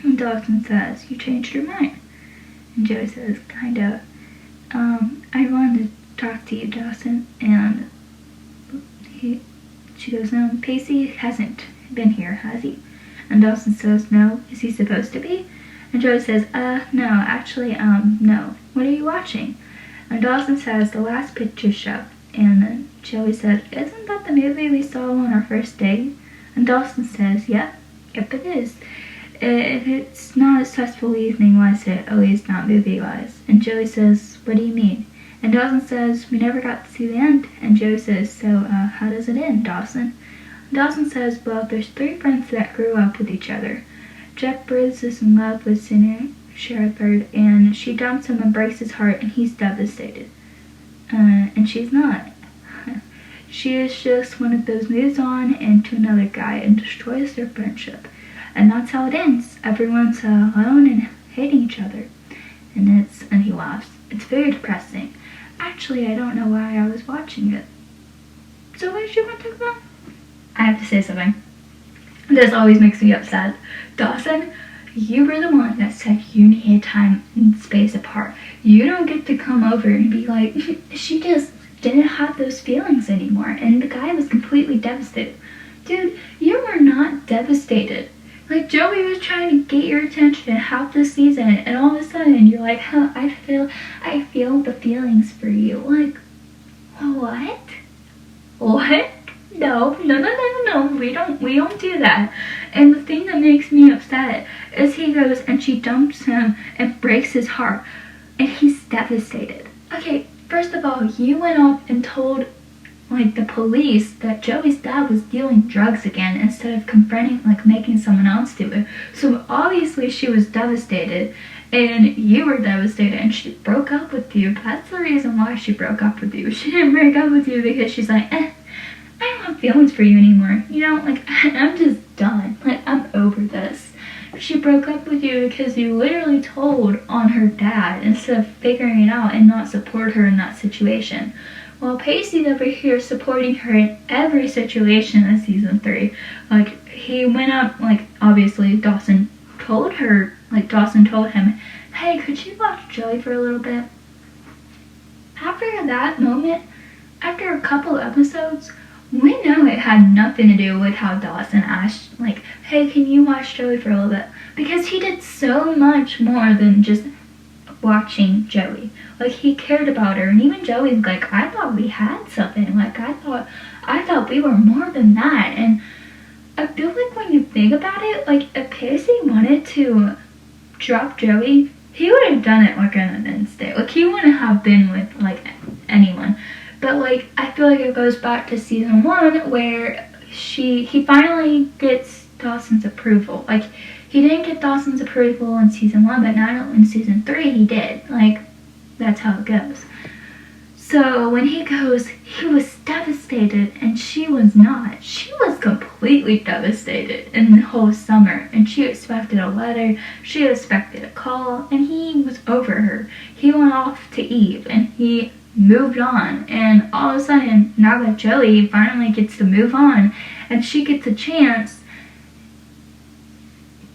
And Dawson says, you changed your mind. And Joey says, kinda. I wanted to talk to you, Dawson. And She goes, no, Pacey hasn't been here, has he? And Dawson says, no. Is he supposed to be? And Joey says, no, actually, no. What are you watching? And Dawson says, The Last Picture Show. And then Joey says, isn't that the movie we saw on our first date? And Dawson says, yep, it is. If it's not a successful evening, why is it always not movie-wise? And Joey says, what do you mean? And Dawson says, we never got to see the end. And Joey says, so, how does it end, Dawson? Dawson says, well, there's 3 friends that grew up with each other. Jeff Bruce is in love with singer Shepherd, and she dumps him and breaks his heart, and he's devastated. And she's not. She is just one of those moves on into another guy and destroys their friendship. And that's how it ends. Everyone's alone and hating each other. And he laughs. It's very depressing. Actually, I don't know why I was watching it. So what did you want to talk about? I have to say something. This always makes me upset. Dawson, you were the one that said you needed time and space apart. You don't get to come over and be like, she just didn't have those feelings anymore. And the guy was completely devastated. Dude, you were not devastated. Like, Joey was trying to get your attention half the season, and all of a sudden you're like, huh, I feel the feelings for you. Like, what? What? No, we don't do that. And the thing that makes me upset is he goes and she dumps him and breaks his heart, and he's devastated. Okay, first of all, you went up and told, like, the police that Joey's dad was dealing drugs again instead of confronting, like, making someone else do it. So obviously she was devastated, and you were devastated, and she broke up with you. That's the reason why she broke up with you. She didn't break up with you because she's like, I don't have feelings for you anymore. You know, like, I'm just done. Like, I'm over this. She broke up with you because you literally told on her dad instead of figuring it out and not support her in that situation. Well, Pacey's over here supporting her in every situation in season 3. Like, he went up, like, obviously Dawson told him, hey, could you watch Joey for a little bit? After that moment, after a couple episodes, we know it had nothing to do with how Dawson asked, like, hey, can you watch Joey for a little bit? Because he did so much more than just watching Joey. Like, he cared about her, and even Joey's like, I thought we had something. Like, I thought we were more than that. And I feel like when you think about it, like, if Pacey wanted to drop Joey, he would have done it, like, in an instant. Like, he wouldn't have been with, like, anyone. But, like, I feel like it goes back to season 1 where he finally gets Dawson's approval. Like, he didn't get Dawson's approval in season 1, but now in season 3 he did. Like, that's how it goes. So when he goes, he was devastated, and she was not. She was completely devastated in the whole summer, and she expected a letter, she expected a call, and he was over her. He went off to Eve, and he moved on, and all of a sudden, now that Joey finally gets to move on, and she gets a chance,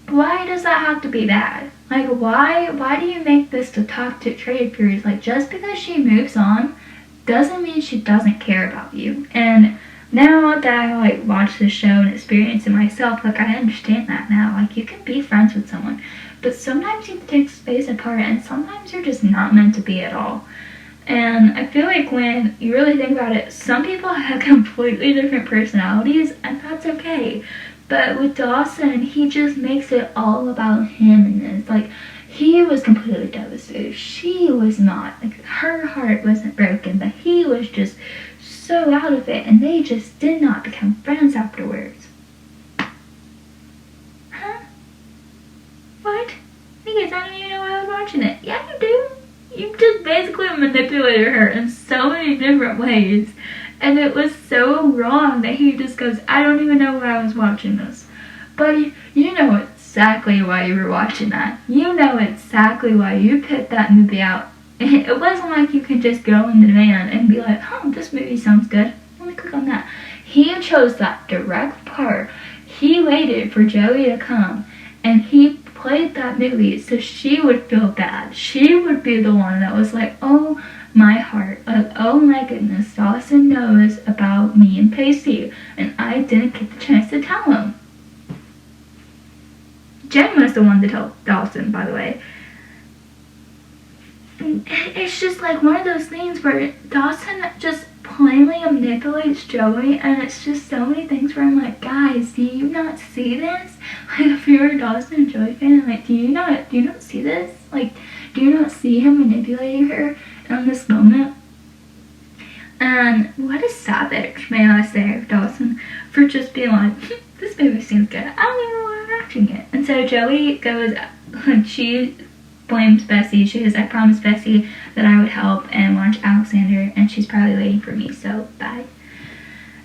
why does that have to be bad? Like, why do you make this the toxic trade period? Like, just because she moves on doesn't mean she doesn't care about you. And now that I, like, watch this show and experience it myself, like, I understand that now. Like, you can be friends with someone, but sometimes you take space apart, and sometimes you're just not meant to be at all. And I feel like when you really think about it, some people have completely different personalities, and that's okay. But with Dawson, he just makes it all about him, and it's like, he was completely devastated. She was not. Like, her heart wasn't broken, but he was just so out of it, and they just did not become friends afterwards. Huh? What? Because I don't even know why I was watching it. Yeah, you do. You just basically manipulated her in so many different ways. And it was so wrong that he just goes, I don't even know why I was watching this. But you know exactly why you were watching that. You know exactly why you picked that movie out. It wasn't like you could just go in the van and be like, oh, this movie sounds good. Let me click on that. He chose that direct part. He waited for Joey to come, and he played that movie, so she would feel bad. She would be the one that was like, oh my heart, like, oh my goodness, Dawson knows about me and Pacey, and I didn't get the chance to tell him. Jen was the one to tell Dawson, by the way. It's just like one of those things where Dawson just plainly manipulates Joey, and it's just so many things where I'm like, guys, do you not see this? Like, if you're a Dawson and Joey fan, I'm like, do you not see this? Like, do you not see him manipulating her in this moment? And what a savage, may I say, of Dawson for just being like, this movie seems good, I don't even want to watching it. And so Joey goes, she blames Bessie. She says, I promised Bessie that I would help and watch Alexander, and she's probably waiting for me, so bye.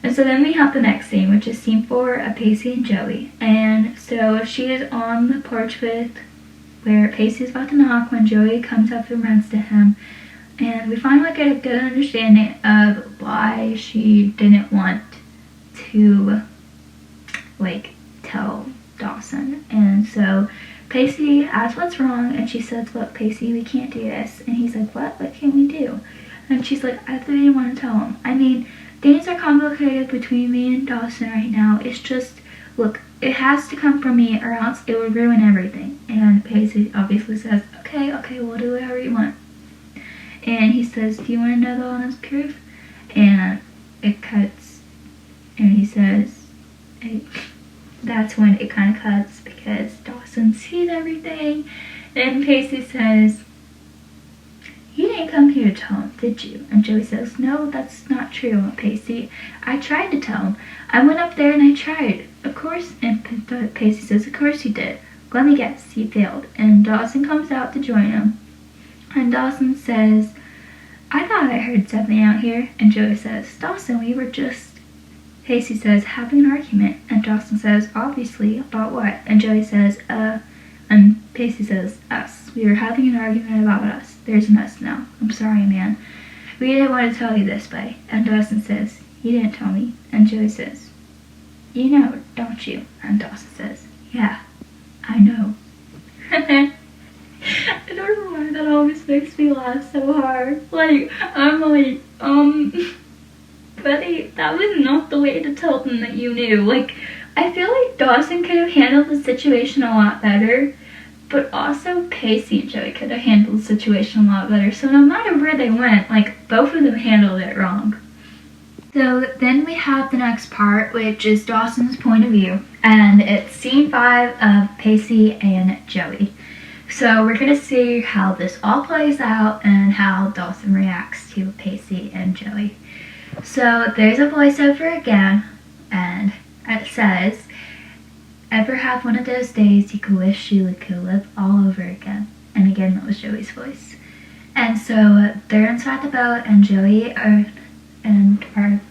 And so then we have the next scene, which is scene 4 of Pacey and Joey. And so she is on the porch where Pacey's about to knock when Joey comes up and runs to him. And we finally get a good understanding of why she didn't want to, like, tell Dawson. And so Pacey asks what's wrong, and she says, look, Pacey, we can't do this. And he's like, what? What can we do? And she's like, I didn't want to tell him. I mean, things are complicated between me and Dawson right now. It's just, look, it has to come from me or else it would ruin everything. And Pacey obviously says, okay, we'll do whatever you want. And he says, do you want to know the honest truth? And it cuts, and he says, that's when it kind of cuts because Dawson sees everything. And Pacey says, you didn't come here to tell him, did you? And Joey says, no, that's not true, Pacey. I tried to tell him. I went up there and I tried. Of course. And Pacey says, of course you did. Let me guess, he failed. And Dawson comes out to join him. And Dawson says, I thought I heard something out here. And Joey says, Dawson, we were just... Pacey says, having an argument. And Dawson says, obviously, about what? And Joey says, and Pacey says, us. We were having an argument about us. There's an us now. I'm sorry, man. We didn't want to tell you this way. And Dawson says, you didn't tell me. And Joey says, you know, don't you? And Dawson says, yeah, I know. I don't know why that always makes me laugh so hard. Like, I'm like, Buddy, that was not the way to tell them that you knew. Like, I feel like Dawson could have handled the situation a lot better, but also Pacey and Joey could have handled the situation a lot better. So no matter where they went, like, both of them handled it wrong. So then we have the next part, which is Dawson's point of view, and it's scene 5 of Pacey and Joey. So we're going to see how this all plays out and how Dawson reacts to Pacey and Joey. So there's a voiceover again, and it says, ever have one of those days you could wish you could live all over again? And again, that was Joey's voice. And so they're inside the boat, and Joey are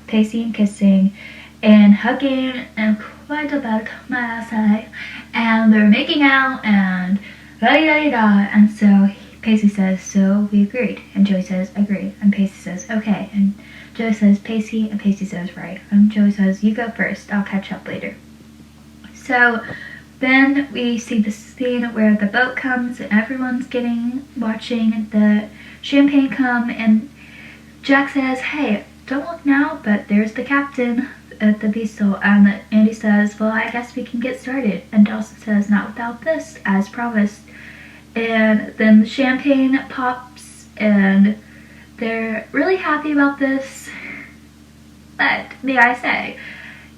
Pacey and kissing and hugging and quite about my ass, and they're making out and da-da-da-da. And so Pacey says, so we agreed. And Joey says, agreed. And Pacey says, okay. And Joey says, Pacey, and Pacey says, right. And Joey says, you go first, I'll catch up later. So then we see the scene where the boat comes and everyone's watching the champagne come, and Jack says, hey, don't look now, but there's the captain at the Beastle. And Andy says, well, I guess we can get started. And Dawson says, not without this, as promised. And then the champagne pops, and they're really happy about this. But, may I say,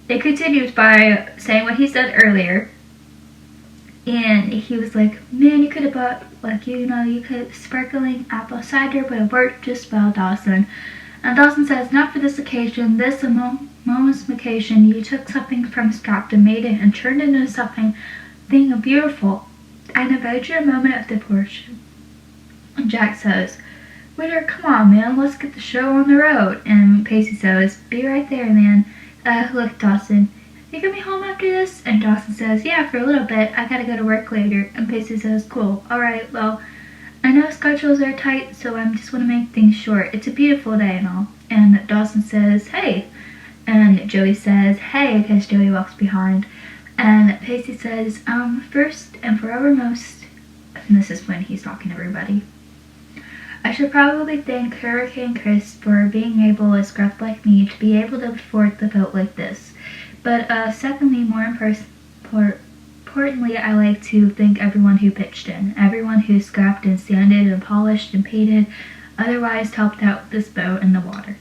it continues by saying what he said earlier. And he was like, man, you could have bought, like, you could sparkling apple cider would have worked just well, Dawson. And Dawson says, not for this occasion. This moment's occasion, you took something from scrap and made it and turned it into something beautiful. I invite you a moment of devotion. And Jack says, Witter, come on, man, let's get the show on the road. And Pacey says, be right there, man. Look, Dawson, you gonna be home after this? And Dawson says, yeah, for a little bit. I gotta go to work later. And Pacey says, cool. Alright, well, I know schedules are tight, so I just want to make things short. It's a beautiful day and all. And Dawson says, hey. And Joey says, hey, because Joey walks behind. And Pacey says, first and forevermost, and this is when he's talking to everybody, I should probably thank Hurricane Chris for being able, a scrub like me, to be able to afford the boat like this. But secondly, more importantly, I like to thank everyone who pitched in, everyone who scrapped and sanded and polished and painted, otherwise helped out this boat in the water.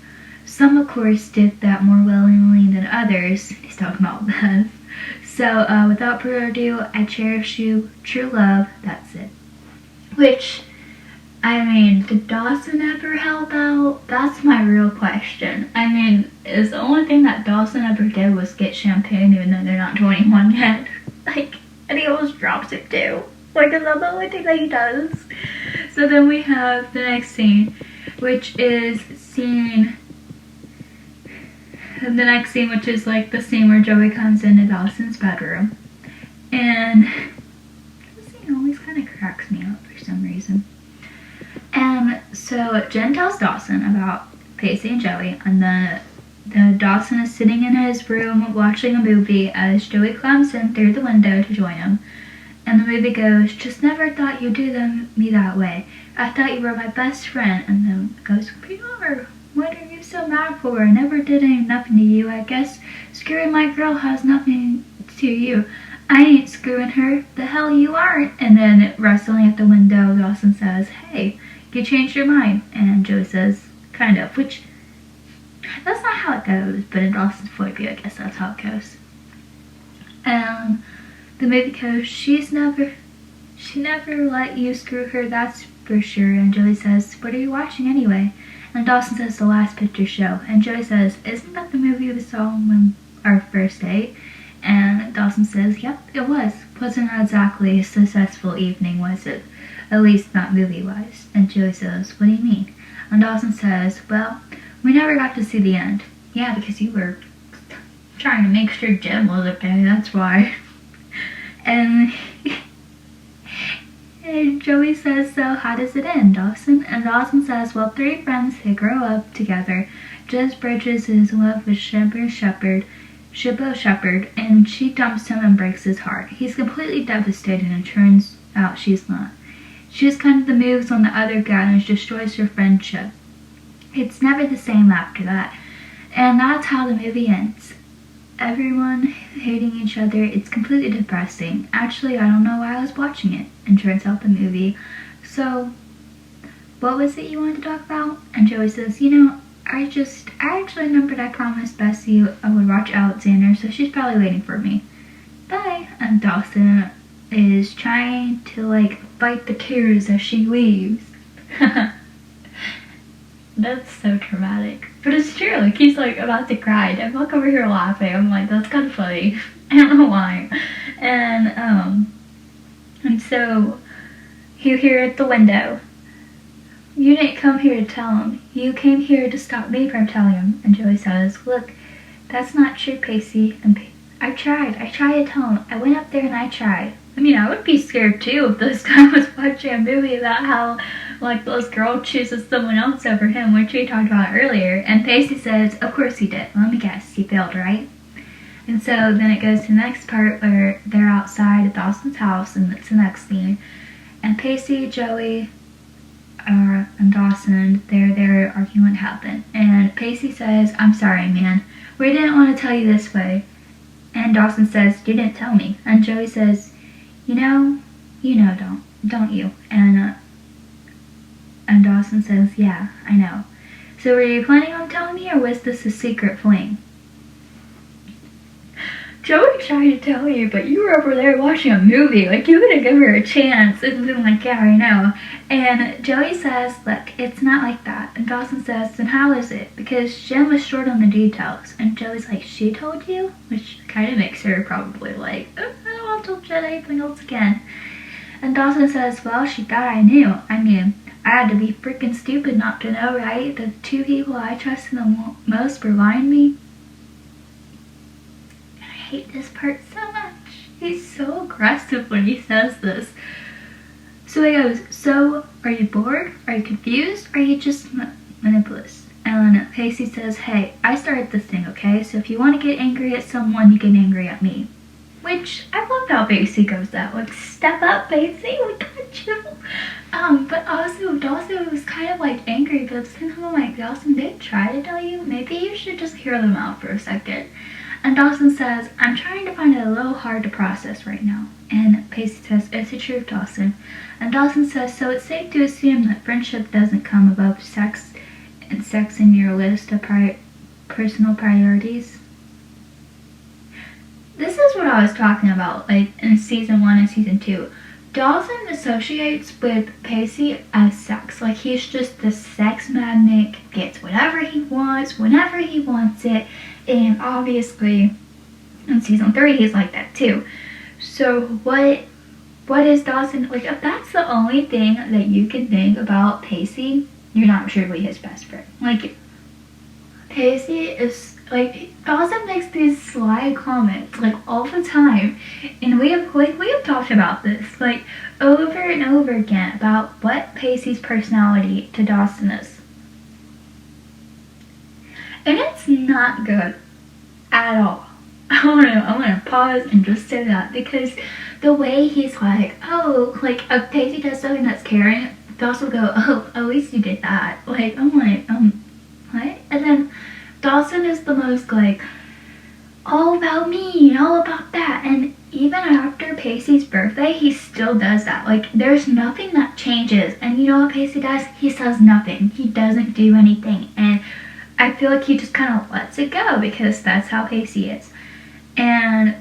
Some, of course, did that more willingly than others. He's talking about Beth. So, without further ado, I cherish you, true love, that's it. Which, I mean, did Dawson ever help out? That's my real question. I mean, is the only thing that Dawson ever did was get champagne even though they're not 21 yet? Like, and he almost drops it too. Like, is that the only thing that he does? So then we have the next scene, which is which is like the scene where Joey comes into Dawson's bedroom. And this scene always kind of cracks me up for some reason. And so Jen tells Dawson about Pacey and Joey, and the Dawson is sitting in his room watching a movie as Joey climbs in through the window to join him. And the movie goes, just never thought you'd do me that way. I thought you were my best friend. And then it goes, PR, what are you so mad for? I never did nothing to you. I guess screwing my girl has nothing to you. I ain't screwing her. The hell you aren't. And then wrestling at the window, Dawson says, hey, you changed your mind. And Joey says, kind of, which that's not how it goes, but in Dawson's point of view, I guess that's how it goes. The movie goes, she never let you screw her, that's for sure. And Joey says, what are you watching anyway? And Dawson says, the Last Picture Show. And Joey says, isn't that the movie we saw on our first date? And Dawson says, yep, it was. Wasn't exactly a successful evening, was it? At least not movie-wise. And Joey says, what do you mean? And Dawson says, well, we never got to see the end. Yeah, because you were trying to make sure Jim was okay, that's why. And Joey says, so how does it end, Dawson? And Dawson says, well, three friends who grow up together. Jess Bridges is in love with Shibbo Shepherd, and she dumps him and breaks his heart. He's completely devastated, and turns out she's not. She just kind of the moves on the other guy and destroys her friendship. It's never the same after that. And that's how the movie ends. Everyone hating each other. It's completely depressing. Actually, I don't know why I was watching it. And turns out the movie. So, what was it you wanted to talk about? And Joey says, I actually remembered I promised Bessie I would watch Alexander, so she's probably waiting for me. Bye. And Dawson is trying to, fight the tears as she leaves. That's so dramatic. But it's true, he's, about to cry. I'm, over here laughing. I'm like, that's kind of funny. I don't know why. And so, you hear at the window, you didn't come here to tell him. You came here to stop me from telling him. And Joey says, look, that's not true, Pacey. And I tried to tell him. I went up there and I tried. I mean, I would be scared too if this guy was watching a movie about how, this girl chooses someone else over him, which we talked about earlier. And Pacey says, of course he did. Let me guess, he failed, right? And so then it goes to the next part where they're outside at Dawson's house, and it's the next scene. And Pacey, Joey, and Dawson, they're arguing what happened. And Pacey says, I'm sorry, man. We didn't want to tell you this way. And Dawson says, you didn't tell me. And Joey says, don't you? And Dawson says, yeah, I know. So were you planning on telling me, or was this a secret fling? Joey tried to tell you, but you were over there watching a movie. You could have given her a chance and been like, yeah, I know. And Joey says, look, it's not like that. And Dawson says, then how is it? Because Jen was short on the details. And Joey's like, she told you? Which kind of makes her probably like, oh, I don't want to tell Jen anything else again. And Dawson says, well, she thought I knew. I mean, I had to be freaking stupid not to know, right? The two people I trusted the most were lying to me. I hate this part so much. He's so aggressive when he says this. So he goes, so are you bored? Are you confused? Are you just manipulous? And Pacey says, hey, I started this thing, okay? So if you want to get angry at someone, you get angry at me. Which, I love how Pacey goes that, like, step up, Pacey, we got you. But also, Dawson was kind of, like, angry, but at the same time, I'm like, Dawson, they try to tell you, maybe you should just hear them out for a second. And Dawson says, I'm trying to find it a little hard to process right now. And Pacey says, it's the truth, Dawson. And Dawson says, so it's safe to assume that friendship doesn't come above sex, and sex in your list of personal priorities. This is what I was talking about, like, in season 1 and season 2. Dawson associates with Pacey as sex. Like, he's just the sex magnet, gets whatever he wants, whenever he wants it. And obviously, in season 3, he's like that too. So what is Dawson, like, if that's the only thing that you can think about Pacey, you're not truly his best friend. Like, Pacey is, like, Dawson makes these sly comments, like, all the time. And we have talked about this, like, over and over again about what Pacey's personality to Dawson is. And it's not good at all. I wanna pause and just say that, because the way he's like, oh, like, if Pacey does something that's caring, Dawson will go, oh, at least you did that. Like, I'm like, what? And then Dawson is the most, like, all about me and all about that. And even after Pacey's birthday, he still does that. Like, there's nothing that changes. And you know what Pacey does? He says nothing. He doesn't do anything. And I feel like he just kind of lets it go, because that's how Pacey is. And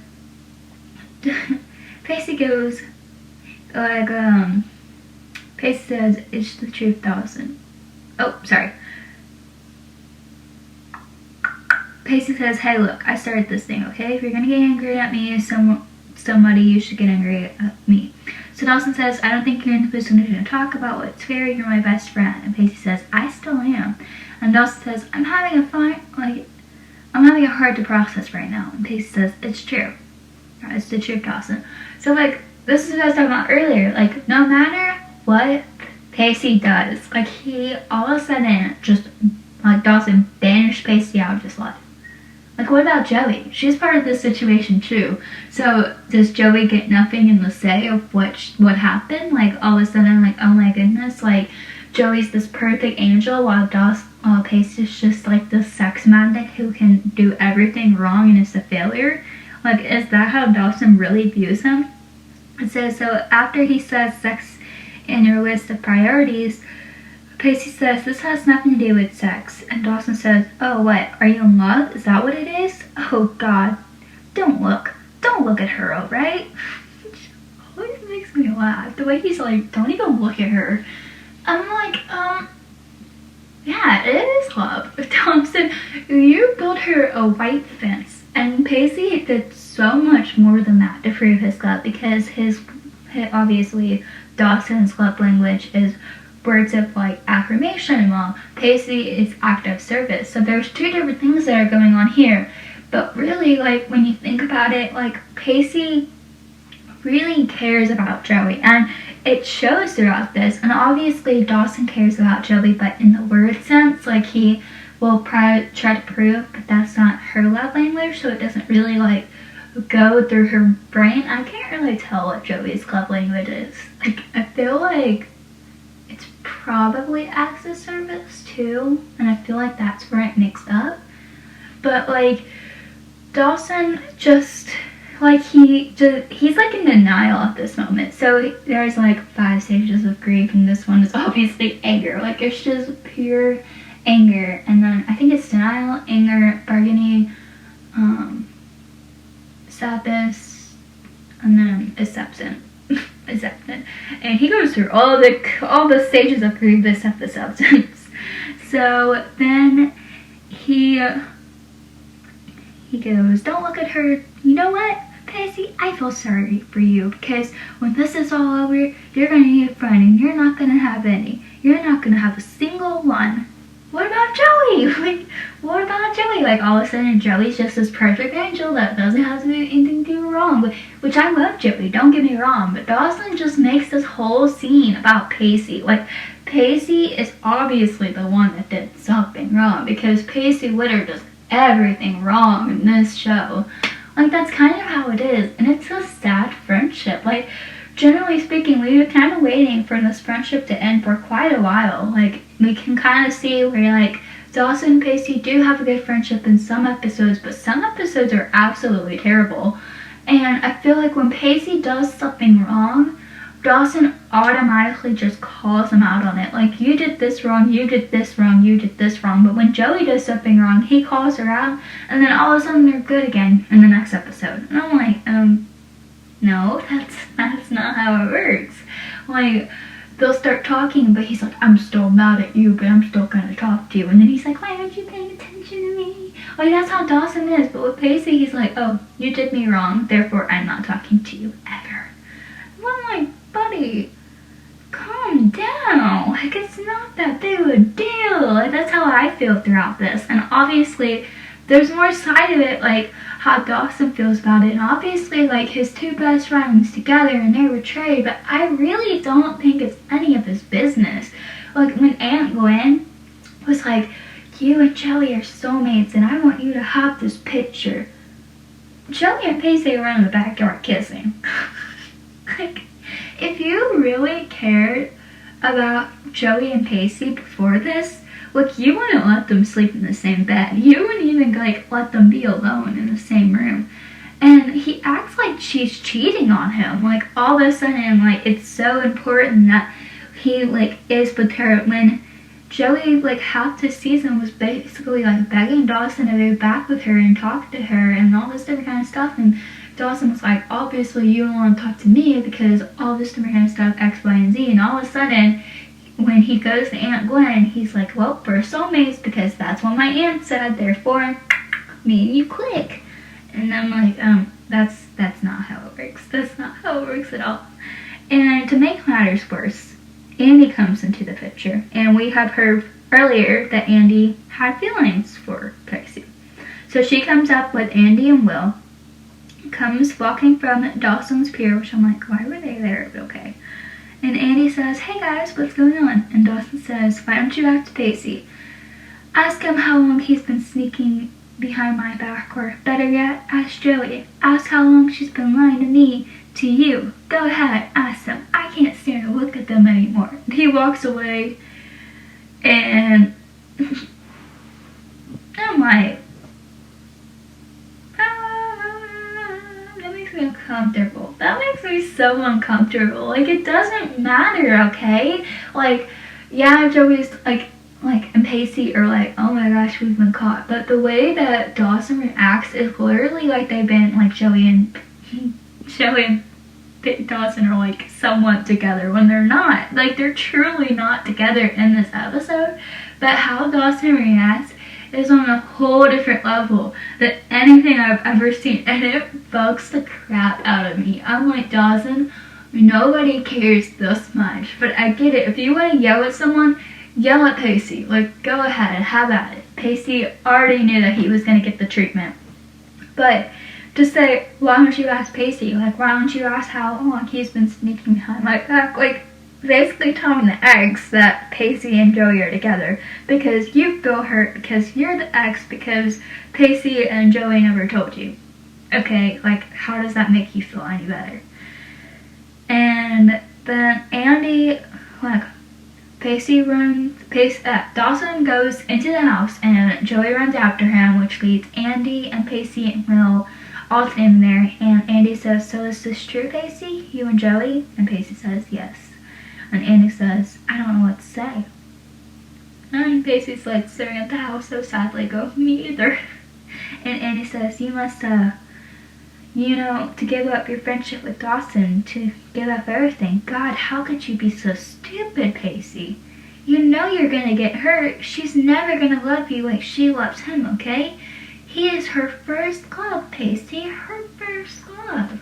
Pacey goes, like, Pacey says, it's the truth, Dawson. Oh, sorry. Pacey says, hey, look, I started this thing, okay? If you're gonna get angry at me, somebody, you should get angry at me. So Dawson says, I don't think you're in the position to talk about what's fair. You're my best friend. And Pacey says, I still am. And Dawson says, I'm having a hard to process right now. And Pacey says, it's true. It's the truth, Dawson. So, like, this is what I was talking about earlier. Like, no matter what Pacey does, like, he all of a sudden just, like, Dawson banished Pacey out of his life. Like, what about Joey? She's part of this situation too. So does Joey get nothing in the say of what happened? Like, all of a sudden, like, oh my goodness, like, Joey's this perfect angel while Pacey's just like this sex magnet who can do everything wrong and is a failure. Like, is that how Dawson really views him? It says, so after he says sex in your list of priorities, Pacey says, this has nothing to do with sex. And Dawson says, oh, what? Are you in love? Is that what it is? Oh, God. Don't look at her, alright? Always makes me laugh. The way he's like, don't even look at her. I'm like, yeah, it is love. Dawson, you built her a white fence. And Pacey did so much more than that to prove his love, because his obviously, Dawson's love language is words of, like, affirmation, while Pacey is act of service. So there's two different things that are going on here. But really, like, when you think about it, like, Pacey really cares about Joey, and it shows throughout this. And obviously Dawson cares about Joey, but in the word sense, like, he will try to prove that that's not her love language, so it doesn't really, like, go through her brain. I can't really tell what Joey's love language is. Like, I feel like it's probably acts of service too, and I feel like that's where it mixed up. But, like, Dawson just, like, he's like in denial at this moment. So there's like 5 stages of grief, and this one is obviously anger. Like, it's just pure anger. And then I think it's denial, anger, bargaining, sadness, and then acceptance. And he goes through all the stages of grief except the acceptance. So then he goes, don't look at her. You know what, Pacey? I feel sorry for you, because when this is all over, you're going to need a friend, and you're not going to have any. You're not going to have a single one. What about Joey? Like, what about Joey? Like, all of a sudden, Joey's just this perfect angel that doesn't have to do anything to do wrong. Which I love Joey, don't get me wrong. But Dawson just makes this whole scene about Pacey. Like, Pacey is obviously the one that did something wrong, because Pacey Witter does everything wrong in this show. Like, that's kind of how it is, and it's a sad friendship. Like, generally speaking, we were kind of waiting for this friendship to end for quite a while. Like, we can kind of see where, like, Dawson and Pacey do have a good friendship in some episodes, but some episodes are absolutely terrible. And I feel like when Pacey does something wrong, Dawson automatically just calls him out on it. Like, you did this wrong, you did this wrong, you did this wrong. But when Joey does something wrong, he calls her out, and then all of a sudden they're good again in the next episode. And I'm like, no, that's not how it works. Like, they'll start talking, but he's like, I'm still mad at you, but I'm still gonna talk to you. And then he's like, why aren't you paying attention to me? Like, that's how Dawson is. But with Pacey, he's like, oh, you did me wrong, therefore I'm not talking to you ever. And I'm like, buddy, calm down. Like, it's not that big of a deal. Like, that's how I feel throughout this. And obviously, there's more side of it, like how Dawson feels about it. And obviously, like, his two best friends together and they're betrayed. But I really don't think it's any of his business. Like, when Aunt Gwen was like, you and Joey are soulmates and I want you to have this picture. Joey and Pacey were in the backyard kissing. Like, if you really cared about Joey and Pacey before this, like, you wouldn't let them sleep in the same bed. You wouldn't even, like, let them be alone in the same room. And he acts like she's cheating on him. Like, all of a sudden, like, it's so important that he, like, is with her. When Joey, like, half the season was basically, like, begging Dawson to go back with her and talk to her and all this different kind of stuff. And Dawson was like, obviously you don't want to talk to me because all this different kind of stuff, X, Y, and Z. And all of a sudden, when he goes to Aunt Gwen, he's like, well, we're soulmates because that's what my aunt said, therefore, me and you click. And I'm like, that's not how it works. That's not how it works at all. And to make matters worse, Andy comes into the picture, and we have heard earlier that Andy had feelings for Pacey. So she comes up with Andy and Will, comes walking from Dawson's pier, which I'm like, why were they there? But okay. And Andy says, hey guys, what's going on? And Dawson says, why don't you ask Pacey? Ask him how long he's been sneaking behind my back, or better yet, ask Joey. Ask how long she's been lying to me, to you. Go ahead, ask them. I can't stand to look at them anymore. And he walks away, and I'm like, that makes me uncomfortable. That makes me so uncomfortable. Like, it doesn't matter, okay? Like, yeah, Joey's like, and Pacey are like, oh my gosh, we've been caught. But the way that Dawson reacts is literally like they've been, like, Joey and Dawson are, like, somewhat together when they're not. Like, they're truly not together in this episode. But how Dawson reacts is on a whole different level than anything I've ever seen. And it bugs the crap out of me. I'm like, Dawson, nobody cares this much. But I get it. If you want to yell at someone, yell at Pacey. Like, go ahead, have at it. Pacey already knew that he was going to get the treatment. But to say, why don't you ask Pacey? Like, why don't you ask how long he's been sneaking behind my back? Like, basically telling the ex that Pacey and Joey are together because you feel hurt because you're the ex because Pacey and Joey never told you. Okay, like, how does that make you feel any better? And then Andy, like, Dawson goes into the house and Joey runs after him, which leads Andy and Pacey and Will all standing there. And Andy says, so is this true, Pacey? You and Joey? And Pacey says, yes. And Andy says, I don't know what to say. And Pacey's like staring at the house so sadly, go, me either. And Andy says, you must, to give up your friendship with Dawson, to give up everything. God, how could you be so stupid, Pacey? You know you're gonna get hurt. She's never gonna love you like she loves him, okay? He is her first love, Pacey. Her first love.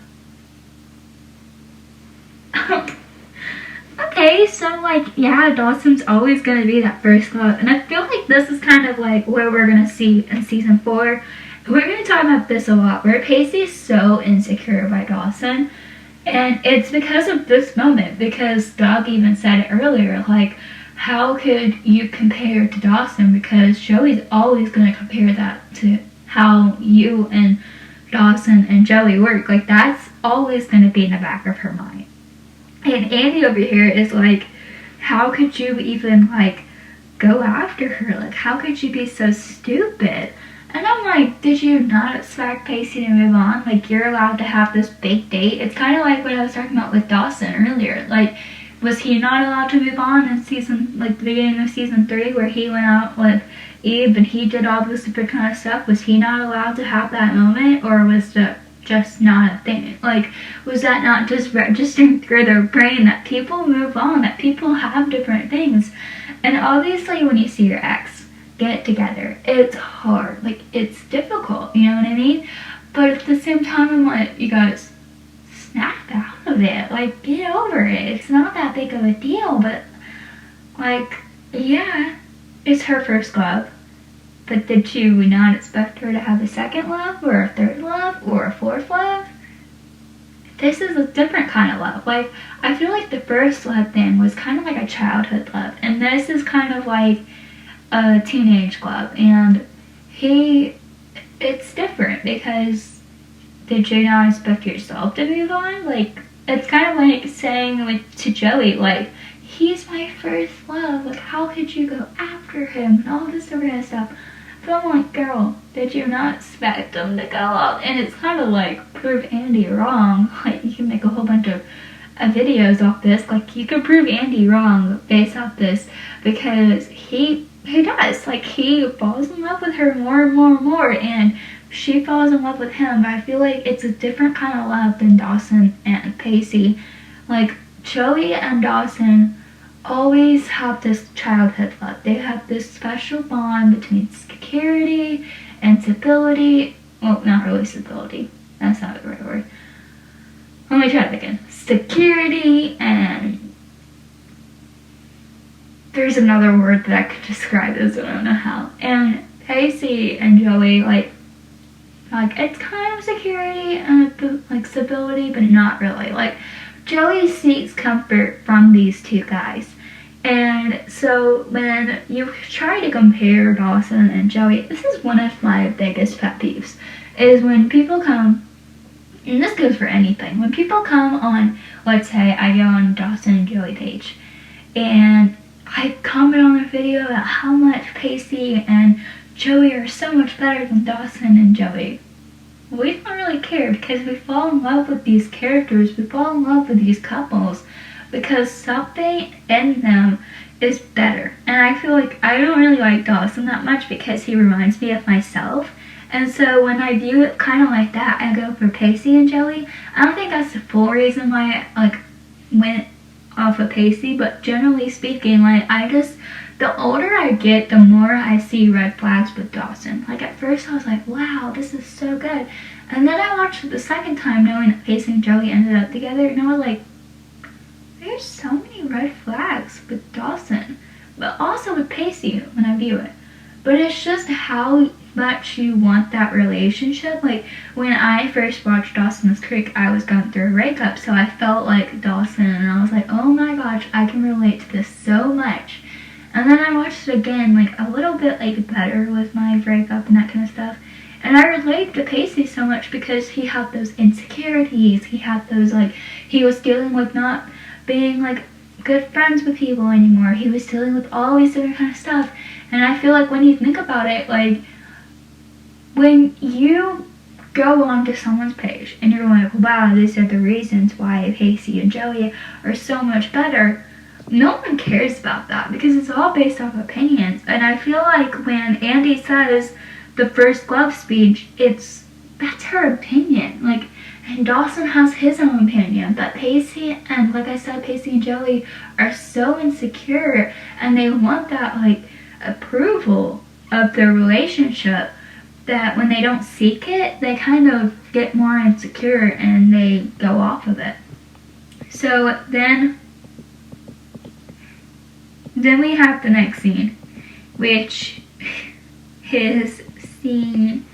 Okay, so, like, yeah, Dawson's always gonna be that first love. And I feel like this is kind of like where we're gonna see in season 4. We're gonna talk about this a lot, where Pacey's so insecure by Dawson. And it's because of this moment, because Doug even said it earlier, like, how could you compare to Dawson? Because Joey's always gonna compare that to how you and Dawson and Joey work. Like, that's always going to be in the back of her mind. And Andy over here is like, how could you even, like, go after her? Like, how could you be so stupid? And I'm like, did you not expect Pacey to move on? Like, you're allowed to have this big date. It's kind of like what I was talking about with Dawson earlier. Like, was he not allowed to move on in season, like, the beginning of season 3 where he went out with Eve and he did all this different kind of stuff? Was he not allowed to have that moment, or was that just not a thing? Like, was that not just registering through their brain that people move on, that people have different things? And obviously when you see your ex get together, it's hard. Like, it's difficult, you know what I mean? But at the same time, I'm like, you guys, snap out of it. Like, get over it. It's not that big of a deal. But, like, yeah, it's her first love. But did you not expect her to have a second love, or a third love, or a fourth love? This is a different kind of love. Like, I feel like the first love thing was kind of like a childhood love, and this is kind of like a teenage love. And it's different, because did you not expect yourself to move on? Like, it's kind of like saying, like, to Joey, like, he's my first love. Like, how could you go after him and all this sort of stuff? But I'm like, girl, did you not expect him to go out? And it's kind of like, prove Andy wrong. Like, you can make a whole bunch of videos off this. Like, you can prove Andy wrong based off this, because he does. Like, he falls in love with her more and more and more, and she falls in love with him. But I feel like it's a different kind of love than Dawson and Pacey. Like, Joey and Dawson always have this childhood love. They have this special bond between security and stability. Well, not really stability. That's not the right word. Let me try that again. Security and there's another word that I could describe this, but I don't know how. And Pacey and Joey, like it's kind of security and like stability, but not really. Like, Joey seeks comfort from these two guys. And so when you try to compare Dawson and Joey, this is one of my biggest pet peeves, is when people come, and this goes for anything, when people come on, let's say I go on Dawson and Joey page, and I comment on their video about how much Pacey and Joey are so much better than Dawson and Joey. We don't really care, because we fall in love with these characters, we fall in love with these couples, because something in them is better. And I feel like I don't really like Dawson that much because he reminds me of myself. And so when I view it kind of like that, I go for Pacey and Joey. I don't think that's the full reason why I went off of Pacey, but generally speaking, the older I get, the more I see red flags with Dawson. Like, at first I was like, wow, this is so good. And then I watched it the second time knowing that Pacey and Joey ended up together, and I was like, there's so many red flags with Dawson, but also with Pacey when I view it. But it's just how much you want that relationship. Like, when I first watched Dawson's Creek, I was going through a breakup, so I felt like Dawson, and I was like, oh my gosh, I can relate to this so much. And then I watched it again, like, a little bit, like, better with my breakup and that kind of stuff. And I relate to Pacey so much because he had those insecurities. He had those, like, he was dealing with not being, like, good friends with people anymore. He was dealing with all these different kind of stuff. And I feel like when you think about it, like, when you go onto someone's page and you're like, wow, these are the reasons why Pacey and Joey are so much better, no one cares about that because it's all based off opinions. And I feel like when Andy says the first love speech, that's her opinion. Like, and Dawson has his own opinion, but Pacey and, like I said, Pacey and Joey are so insecure, and they want that, like, approval of their relationship, that when they don't seek it, they kind of get more insecure and they go off of it. So then we have the next scene, which is scene...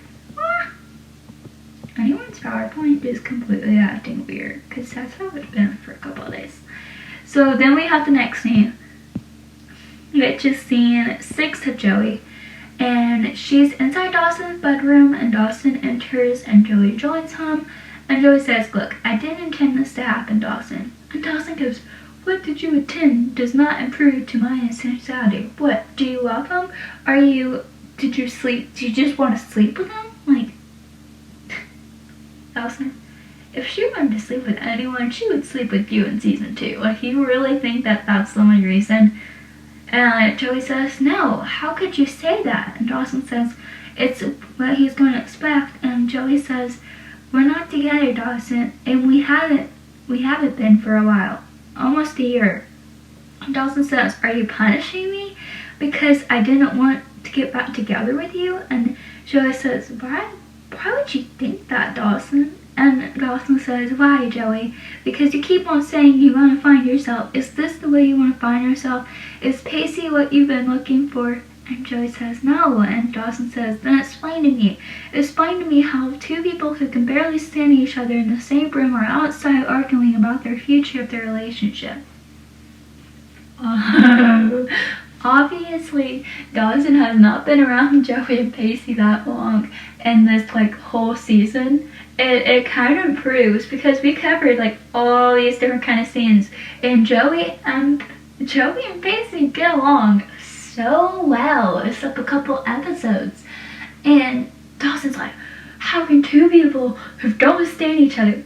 Anyone's PowerPoint is completely acting weird, because that's how it's been for a couple of days. So then we have the next scene, which is scene 6 of Joey. And she's inside Dawson's bedroom, and Dawson enters, and Joey joins him. And Joey says, "Look, I didn't intend this to happen, Dawson." And Dawson goes, "What did you intend does not improve to my insanity. What, do you love him? Did you sleep, do you just want to sleep with him?" Like, Dawson, if she wanted to sleep with anyone, she would sleep with you in season 2. Like, you really think that that's the only reason? And Joey says, "No, how could you say that?" And Dawson says, "It's what he's going to expect." And Joey says, "We're not together, Dawson, and we haven't been for a while, almost a year." And Dawson says, "Are you punishing me because I didn't want to get back together with you?" And Joey says, why would you think that, Dawson?" And Dawson says, "Why, Joey? Because you keep on saying you want to find yourself. Is this the way you want to find yourself? Is Pacey what you've been looking for?" And Joey says, "No." And Dawson says, "Then explain to me. Explain to me how two people who can barely stand each other in the same room are outside arguing about their future of their relationship." Obviously, Dawson has not been around Joey and Pacey that long in this whole season. It kind of proves, because we covered all these different kind of scenes, and Joey and Pacey get along so well, except a couple episodes. And Dawson's like, "How can two people who don't stand each other?"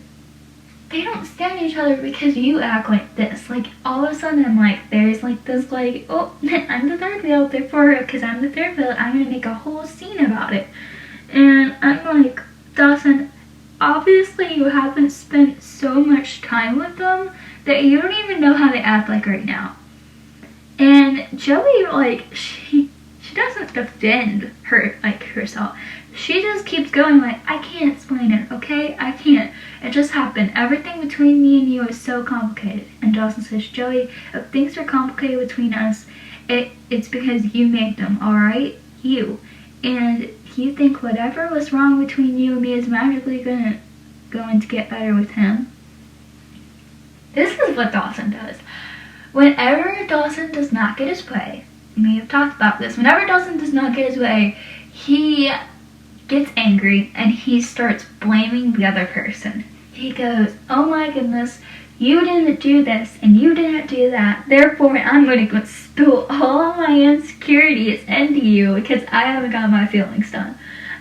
They don't stand each other because you act like this. All of a sudden, there's this, "Oh, I'm the third wheel, therefore, because I'm the third wheel, I'm gonna make a whole scene about it." And I'm like, Dawson, obviously you haven't spent so much time with them that you don't even know how they act right now. And Joey, she doesn't defend her, herself. She just keeps going "I can't explain it, okay? I can't. It just happened. Everything between me and you is so complicated." And Dawson says, "Joey, if things are complicated between us, it's because you made them, alright? You. And you think whatever was wrong between you and me is magically going to get better with him." This is what Dawson does. Whenever Dawson does not get his way, we have talked about this, whenever Dawson does not get his way, he gets angry and he starts blaming the other person. He goes, "Oh my goodness, you didn't do this and you didn't do that, therefore I'm going to spill all my insecurities into you because I haven't got my feelings done."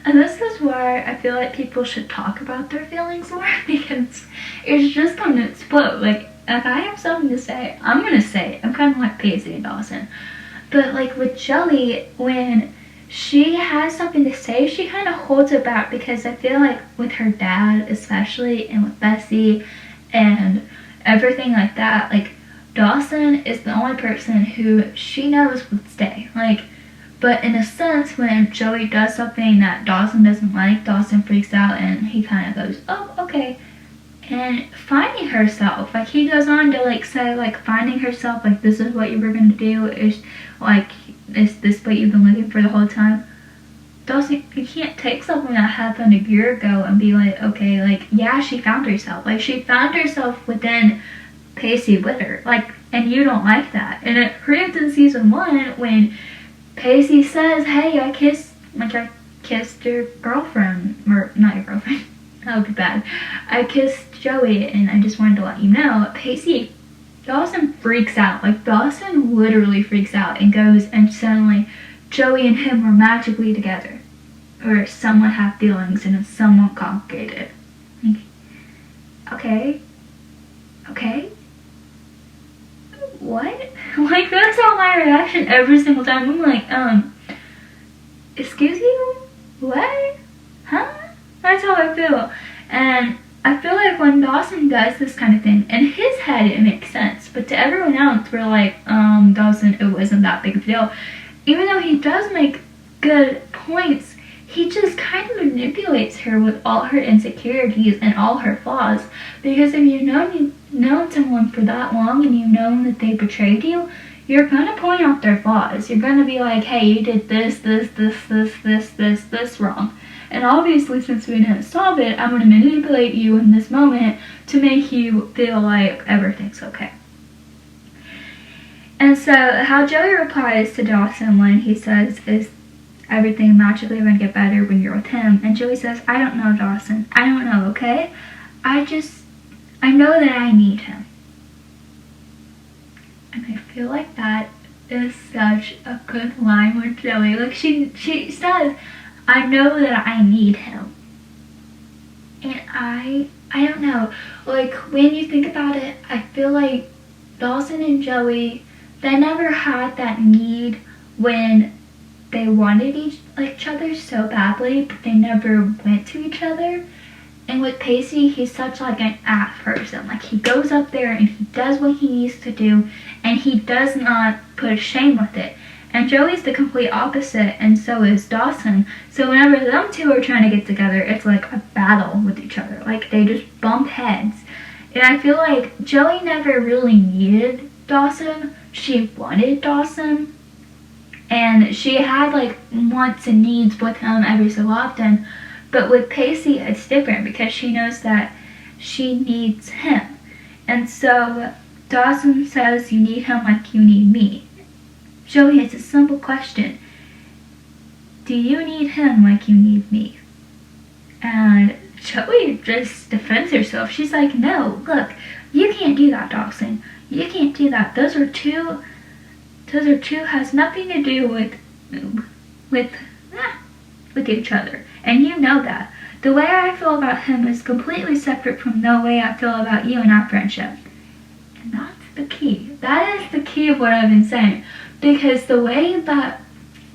And this is why I feel like people should talk about their feelings more, because it's just going to explode. If I have something to say, I'm going to say it. I'm kind of like Pacey and Dawson. But with Joey, when she has something to say, she kind of holds it back, because I feel like with her dad especially, and with Bessie and everything like that, Dawson is the only person who she knows would stay. But in a sense, when Joey does something that Dawson doesn't like, Dawson freaks out and he kind of goes, "Oh, okay." And finding herself, he goes on to say finding herself, this is what you were going to do, is this what you've been looking for the whole time? Dawson, you can't take something that happened a year ago and be okay, yeah, she found herself. She found herself within Pacey Witter, and you don't like that. And it proved in season 1 when Pacey says, "Hey, I kissed your girlfriend," or not your girlfriend, that would be bad. "I kissed Joey and I just wanted to let you know." Dawson freaks out. Dawson literally freaks out and goes, and suddenly Joey and him are magically together. Or somewhat have feelings and it's somewhat complicated. Okay. What? That's all my reaction every single time. I'm excuse you? What? Huh? That's how I feel. And I feel when Dawson does this kind of thing, in his head it makes sense, but to everyone else we're Dawson, it wasn't that big of a deal. Even though he does make good points, he just kind of manipulates her with all her insecurities and all her flaws. Because if you've known someone for that long and you've known that they betrayed you, you're gonna point out their flaws. You're gonna be "Hey, you did this wrong. And obviously, since we didn't solve it, I'm going to manipulate you in this moment to make you feel like everything's okay." And so how Joey replies to Dawson when he says is, everything magically gonna get better when you're with him. And Joey says, I don't know, Dawson. I don't know, okay? I know that I need him. And I feel like that is such a good line with Joey. Like, she says, I know that I need him. And I don't know. Like, when you think about it, I feel like Dawson and Joey, they never had that need when they wanted each other so badly, but they never went to each other. And with Pacey, he's such like an ass person. Like, he goes up there and he does what he needs to do, and he does not put shame with it. And Joey's the complete opposite, and so is Dawson. So whenever them two are trying to get together, it's like a battle with each other. Like, they just bump heads. And I feel like Joey never really needed Dawson. She wanted Dawson. And she had like wants and needs with him every so often. But with Pacey, it's different because she knows that she needs him. And so Dawson says, you need him like you need me. Joey, it's a simple question. Do you need him like you need me? And Joey just defends herself. She's like, no, look, you can't do that, Dawson. You can't do that. Those are two has nothing to do with each other. And you know that. The way I feel about him is completely separate from the way I feel about you and our friendship. And that's the key. That is the key of what I've been saying. Because the way that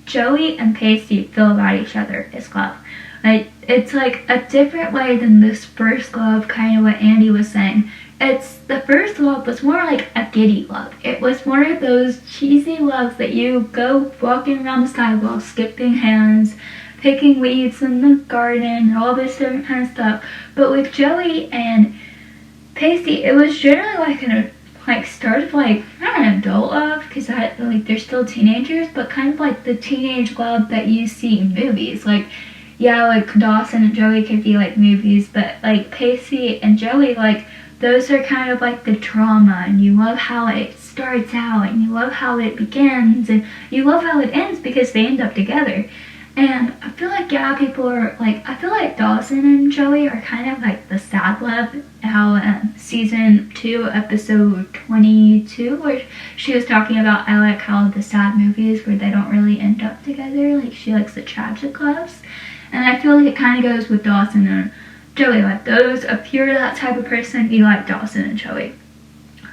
Joey and Pacey feel about each other is love. Like, it's like a different way than this first love, kind of what Andy was saying. The first love was more like a giddy love. It was one of those cheesy loves that you go walking around the sidewalk, skipping hands, picking weeds in the garden, all this different kind of stuff. But with Joey and Pacey, it was generally like start of like, not an adult love, because like they're still teenagers, but kind of like the teenage love that you see in movies. Like, yeah, like Dawson and Joey could be like movies, but like Pacey and Joey, like those are kind of like the drama, and you love how it starts out, and you love how it begins, and you love how it ends because they end up together. And I feel like, yeah, people are like, I feel like Dawson and Joey are kind of like the sad love, how season 2, episode 22, where she was talking about, I like how the sad movies where they don't really end up together, like she likes the tragic loves. And I feel like it kind of goes with Dawson and Joey. Like, those, if you're that type of person, you like Dawson and Joey.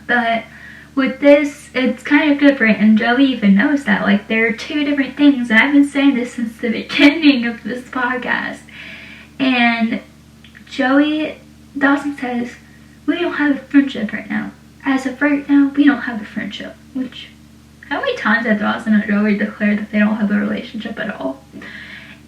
But with this, it's kind of different, and Joey even knows that. Like, there are two different things, and I've been saying this since the beginning of this podcast. And Dawson says, we don't have a friendship right now. As of right now, we don't have a friendship. Which, how many times have Dawson and Joey declared that they don't have a relationship at all?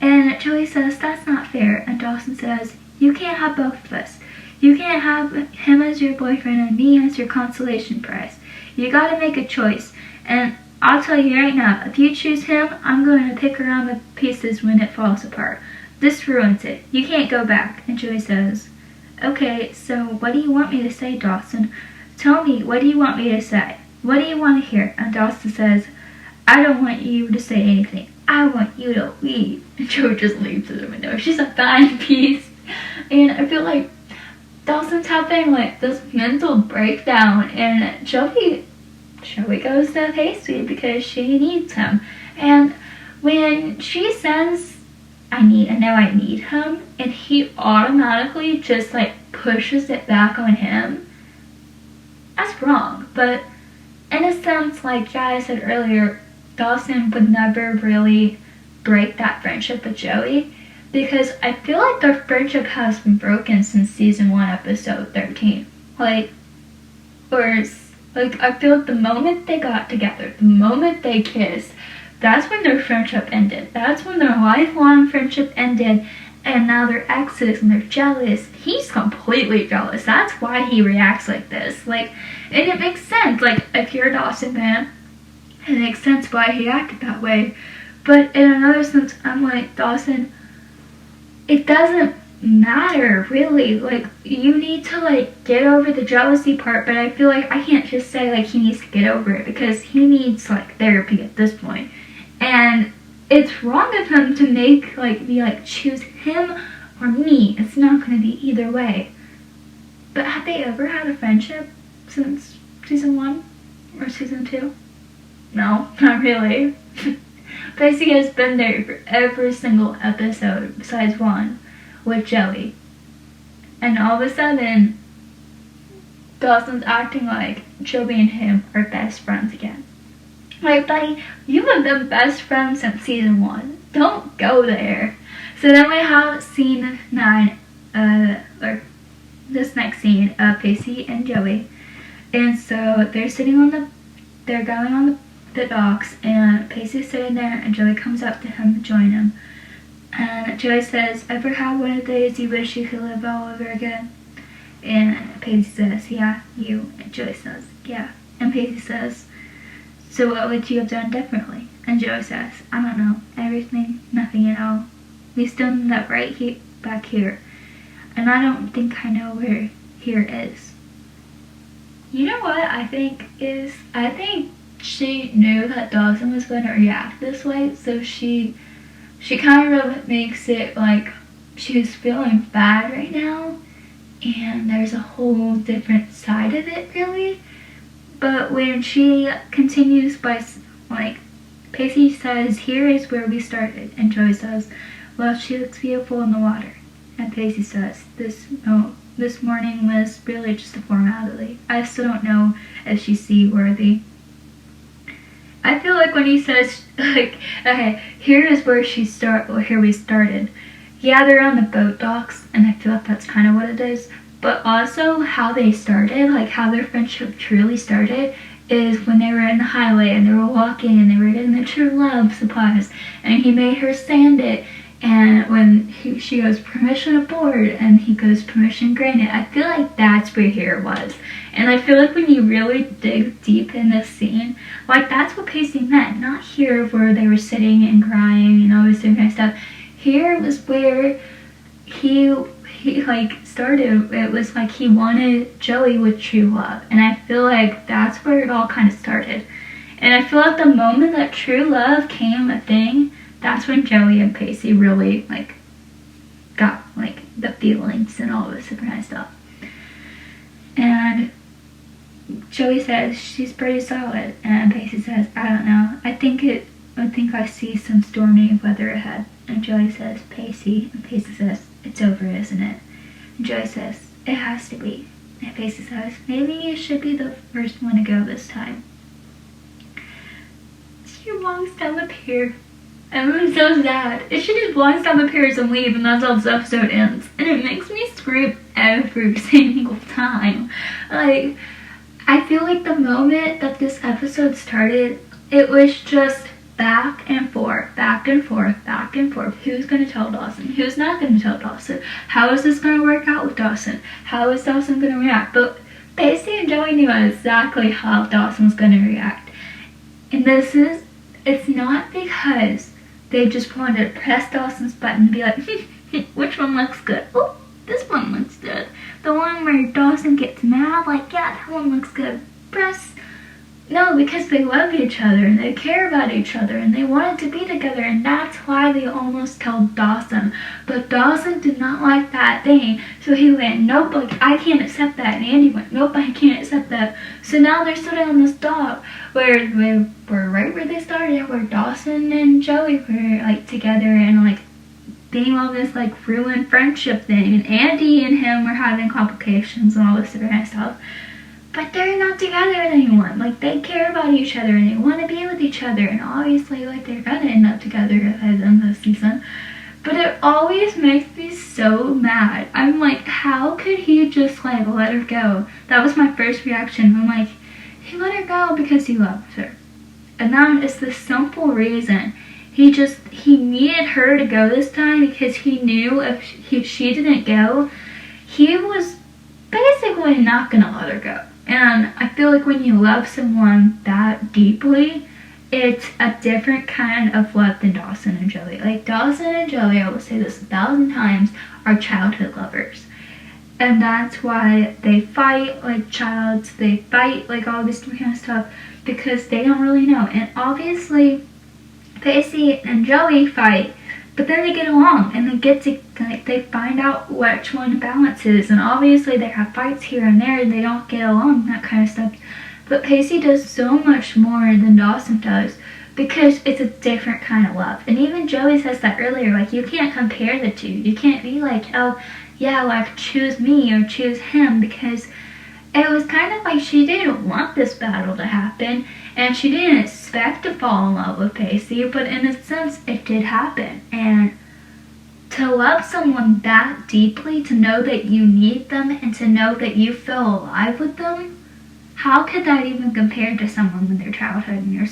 And Joey says, that's not fair. And Dawson says, you can't have both of us. You can't have him as your boyfriend and me as your consolation prize. You gotta make a choice. And I'll tell you right now, if you choose him, I'm going to pick around the pieces when it falls apart. This ruins it. You can't go back. And Joey says, okay, so what do you want me to say, Dawson? Tell me, what do you want me to say? What do you want to hear? And Dawson says, I don't want you to say anything. I want you to leave. And Joey just leaves through the window. She's a fine piece. And I feel like Dawson's having like this mental breakdown, and Joey goes to Pacey because she needs him. And when she says, I know I need him, and he automatically just like pushes it back on him, that's wrong. But in a sense, like I said earlier, Dawson would never really break that friendship with Joey, because I feel like their friendship has been broken since season 1, episode 13. I feel like the moment they got together, the moment they kissed, that's when their friendship ended. That's when their lifelong friendship ended, and now they're exes and they're jealous. He's completely jealous. That's why he reacts like this. Like, and it makes sense. Like, if you're a Dawson fan, it makes sense why he acted that way. But in another sense, I'm like, Dawson, it doesn't matter, really. Like, you need to, like, get over the jealousy part, but I feel like I can't just say, like, he needs to get over it, because he needs, like, therapy at this point. And it's wrong of him to make, like, be like, choose him or me. It's not going to be either way. But have they ever had a friendship since season 1 or season 2? No, not really. Pacey has been there for every single episode besides one with Joey. And all of a sudden, Dawson's acting like Joey and him are best friends again. Like, buddy, you have been best friends since season 1. Don't go there. So then we have scene 9, or this next scene of Pacey and Joey. And so they're going on the docks, and Pacey's sitting there, and Joey comes up to him to join him. And Joey says, ever have one of the days you wish you could live all over again? And Pacey says, yeah, you. And Joey says, yeah. And Pacey says, so what would you have done differently? And Joey says, I don't know. Everything, nothing at all. We still ended up right back here. And I don't think I know where here is. You know what I think is? I think she knew that Dawson was going to react this way, so she kind of makes it like she's feeling bad right now, and there's a whole different side of it, really. But when she continues by, like, Pacey says, here is where we started, and Joey says, well, she looks beautiful in the water. And Pacey says, this morning was really just a formality. I still don't know if she's seaworthy. I feel like when he says, like, okay, here is where here we started. Yeah, they're on the boat docks, and I feel like that's kind of what it is. But also how they started, like how their friendship truly started, is when they were in the highway and they were walking and they were getting the true love supplies, and he made her sand it. And when she goes, permission aboard, and he goes, permission granted. I feel like that's where here was. And I feel like when you really dig deep in this scene, like, that's what Pacey meant. Not here where they were sitting and crying and all this different stuff. Here was where he like started. It was like he wanted Joey with true love. And I feel like that's where it all kind of started. And I feel like the moment that true love came a thing, that's when Joey and Pacey really, like, got, like, the feelings and all this different kind of stuff. And Joey says she's pretty solid, and Pacey says, I don't know. I think I see some stormy weather ahead. And Joey says, Pacey. And Pacey says, it's over, isn't it? And Joey says, it has to be. And Pacey says, maybe you should be the first one to go this time. She walks down the pier. And it was so sad. And she just walks down the piers and leaves, and that's how this episode ends. And it makes me scream every single time. Like, I feel like the moment that this episode started, it was just back and forth, back and forth, back and forth. Who's going to tell Dawson? Who's not going to tell Dawson? How is this going to work out with Dawson? How is Dawson going to react? But Pacey and Joey knew exactly how Dawson was going to react. And it's not because they just wanted to press Dawson's button and be like, which one looks good? Oh, this one looks good. The one where Dawson gets mad, like, yeah, that one looks good. Press. No, because they love each other and they care about each other and they wanted to be together, and that's why they almost killed Dawson. But Dawson did not like that thing, so he went, nope, like, I can't accept that. And Andy went, nope, I can't accept that. So now they're sitting on this dock where they were right where they started, where Dawson and Joey were, like, together and, like, being all this, like, ruined friendship thing. And Andy and him were having complications and all this different kind of stuff. But they're not together anymore. Like, they care about each other and they want to be with each other. And obviously, like, they're gonna end up together at the end of the season. But it always makes me so mad. I'm like, how could he just, like, let her go? That was my first reaction. I'm like, he let her go because he loves her. And that is the simple reason. He needed her to go this time because he knew if she didn't go, he was basically not gonna let her go. And I feel like when you love someone that deeply, it's a different kind of love than Dawson and Joey. Like, Dawson and Joey, I will say this 1,000 times, are childhood lovers. And that's why they fight like childs, they fight like all this kind of stuff, because they don't really know. And obviously, Pacey and Joey fight, but then they get along and they find out which one balances, and obviously they have fights here and there and they don't get along, that kind of stuff. But Pacey does so much more than Dawson does because it's a different kind of love. And even Joey says that earlier, like, you can't compare the two. You can't be like, oh yeah, like, choose me or choose him, because it was kind of like she didn't want this battle to happen, and she didn't expect to fall in love with Pacey, but in a sense, it did happen. And to love someone that deeply, to know that you need them, and to know that you feel alive with them, how could that even compare to someone with their childhood and your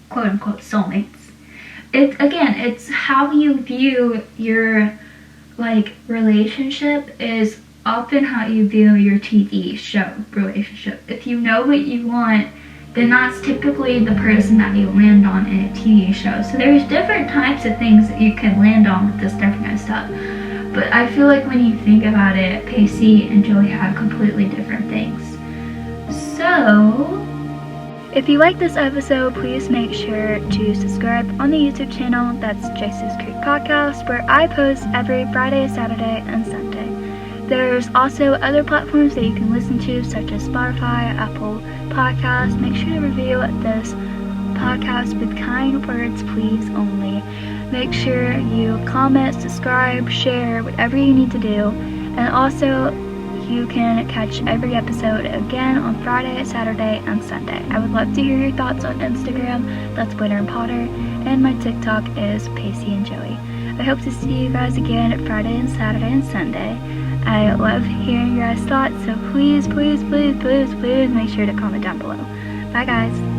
quote-unquote soulmates? It's how you view your, like, relationship is often how you view your TV show relationship. If you know what you want, then that's typically the person that you land on in a TV show. So there's different types of things that you can land on with this different kind of stuff. But I feel like when you think about it, Pacey and Joey have completely different things. So, if you like this episode, please make sure to subscribe on the YouTube channel. That's Jacey's Creek Podcast, where I post every Friday, Saturday, and Sunday. There's also other platforms that you can listen to, such as Spotify, Apple Podcasts. Make sure to review this podcast with kind words, please, only. Make sure you comment, subscribe, share, whatever you need to do. And also, you can catch every episode again on Friday, Saturday, and Sunday. I would love to hear your thoughts on Instagram. That's Witter and Potter. And my TikTok is Pacey and Joey. I hope to see you guys again at Friday and Saturday and Sunday. I love hearing your guys' thoughts, so please, please, please, please, please make sure to comment down below. Bye, guys.